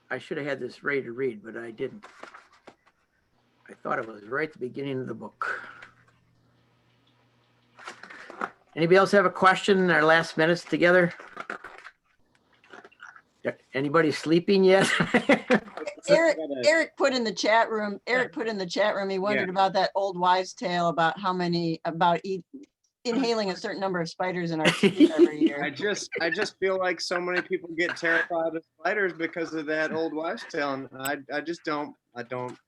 [SPEAKER 2] I should have had this ready to read, but I didn't. I thought it was right at the beginning of the book. Anybody else have a question in our last minutes together? Anybody sleeping yet?
[SPEAKER 5] Eric put in the chat room, he wondered about that old wives' tale about inhaling a certain number of spiders in our sleep every year.
[SPEAKER 6] I just feel like so many people get terrified of spiders because of that old wives' tale, and I just don't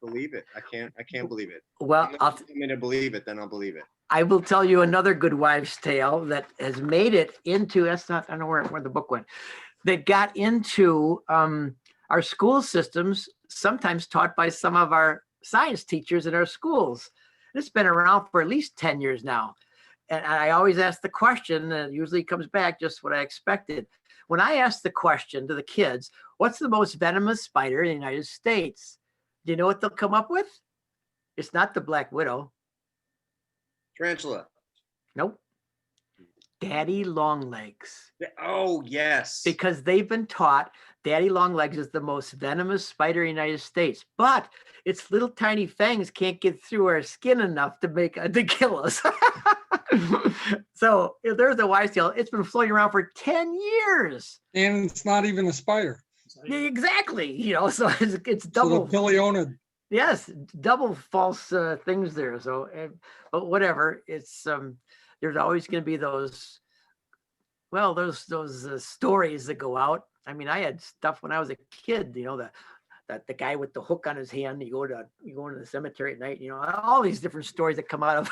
[SPEAKER 6] believe it. I can't believe it.
[SPEAKER 2] Well,
[SPEAKER 6] I'll me to believe it, then I'll believe it.
[SPEAKER 2] I will tell you another good wives' tale that has made it into, I don't know where the book went, that got into our school systems, sometimes taught by some of our science teachers in our schools. It's been around for at least 10 years now. And I always ask the question, and it usually comes back just what I expected. When I ask the question to the kids, what's the most venomous spider in the United States? Do you know what they'll come up with? It's not the black widow.
[SPEAKER 6] Tarantula.
[SPEAKER 2] Nope. Daddy longlegs.
[SPEAKER 6] Oh, yes.
[SPEAKER 2] Because they've been taught daddy longlegs is the most venomous spider in the United States, but its little tiny fangs can't get through our skin enough to kill us. So if there's a wives' tale, it's been floating around for 10 years.
[SPEAKER 1] And it's not even a spider.
[SPEAKER 2] Yeah, exactly. So it's
[SPEAKER 1] So
[SPEAKER 2] double.
[SPEAKER 1] the Paleonid.
[SPEAKER 2] Yes, double false things there. So, but whatever. It's there's always going to be those stories that go out. I mean, I had stuff when I was a kid. The guy with the hook on his hand. You go into the cemetery at night. All these different stories that come out of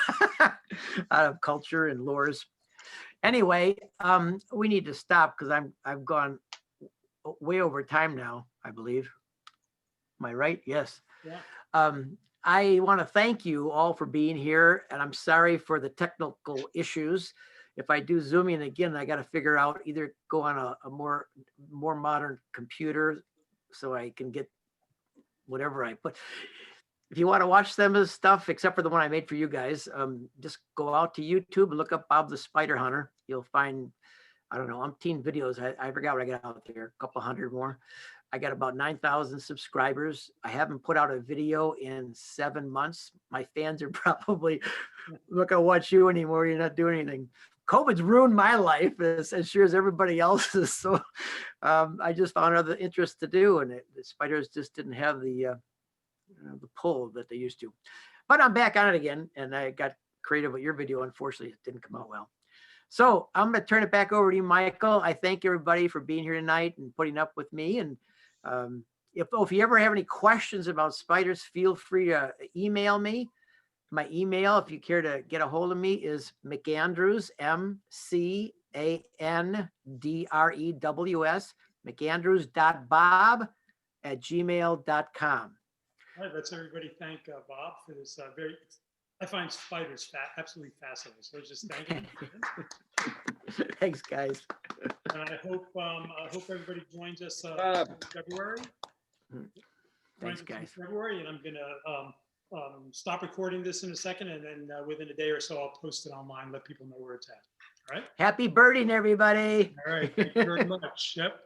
[SPEAKER 2] out of culture and lores. Anyway, we need to stop because I've gone way over time now, I believe. Am I right? Yes.
[SPEAKER 3] Yeah.
[SPEAKER 2] I want to thank you all for being here, and I'm sorry for the technical issues. If I do Zooming again, I got to figure out either go on a more modern computer so I can get whatever I put. If you want to watch them as stuff, except for the one I made for you guys, just go out to YouTube and look up Bob the Spider Hunter. You'll find, I don't know, umpteen videos. I forgot what I got out there, a couple hundred more. I got about 9,000 subscribers. I haven't put out a video in 7 months. My fans are probably, look, I watch you anymore. You're not doing anything. COVID's ruined my life as sure as everybody else's. So I just found other interests to do, and the spiders just didn't have the pull that they used to. But I'm back on it again, and I got creative with your video. Unfortunately, it didn't come out well. So I'm going to turn it back over to you, Michael. I thank everybody for being here tonight and putting up with me. And if you ever have any questions about spiders, feel free to email me. My email, if you care to get a hold of me, is McAndrews, McAndrews, McAndrews.bob@gmail.com.
[SPEAKER 3] All right, let's everybody thank Bob for this I find spiders absolutely fascinating. So just thank you.
[SPEAKER 2] Thanks, guys.
[SPEAKER 3] And I hope everybody joins us in February.
[SPEAKER 2] Thanks, guys.
[SPEAKER 3] February, and I'm gonna stop recording this in a second, and then within a day or so, I'll post it online, let people know where it's at. All right.
[SPEAKER 2] Happy birding, everybody.
[SPEAKER 3] All right. Thank you very much. Yep.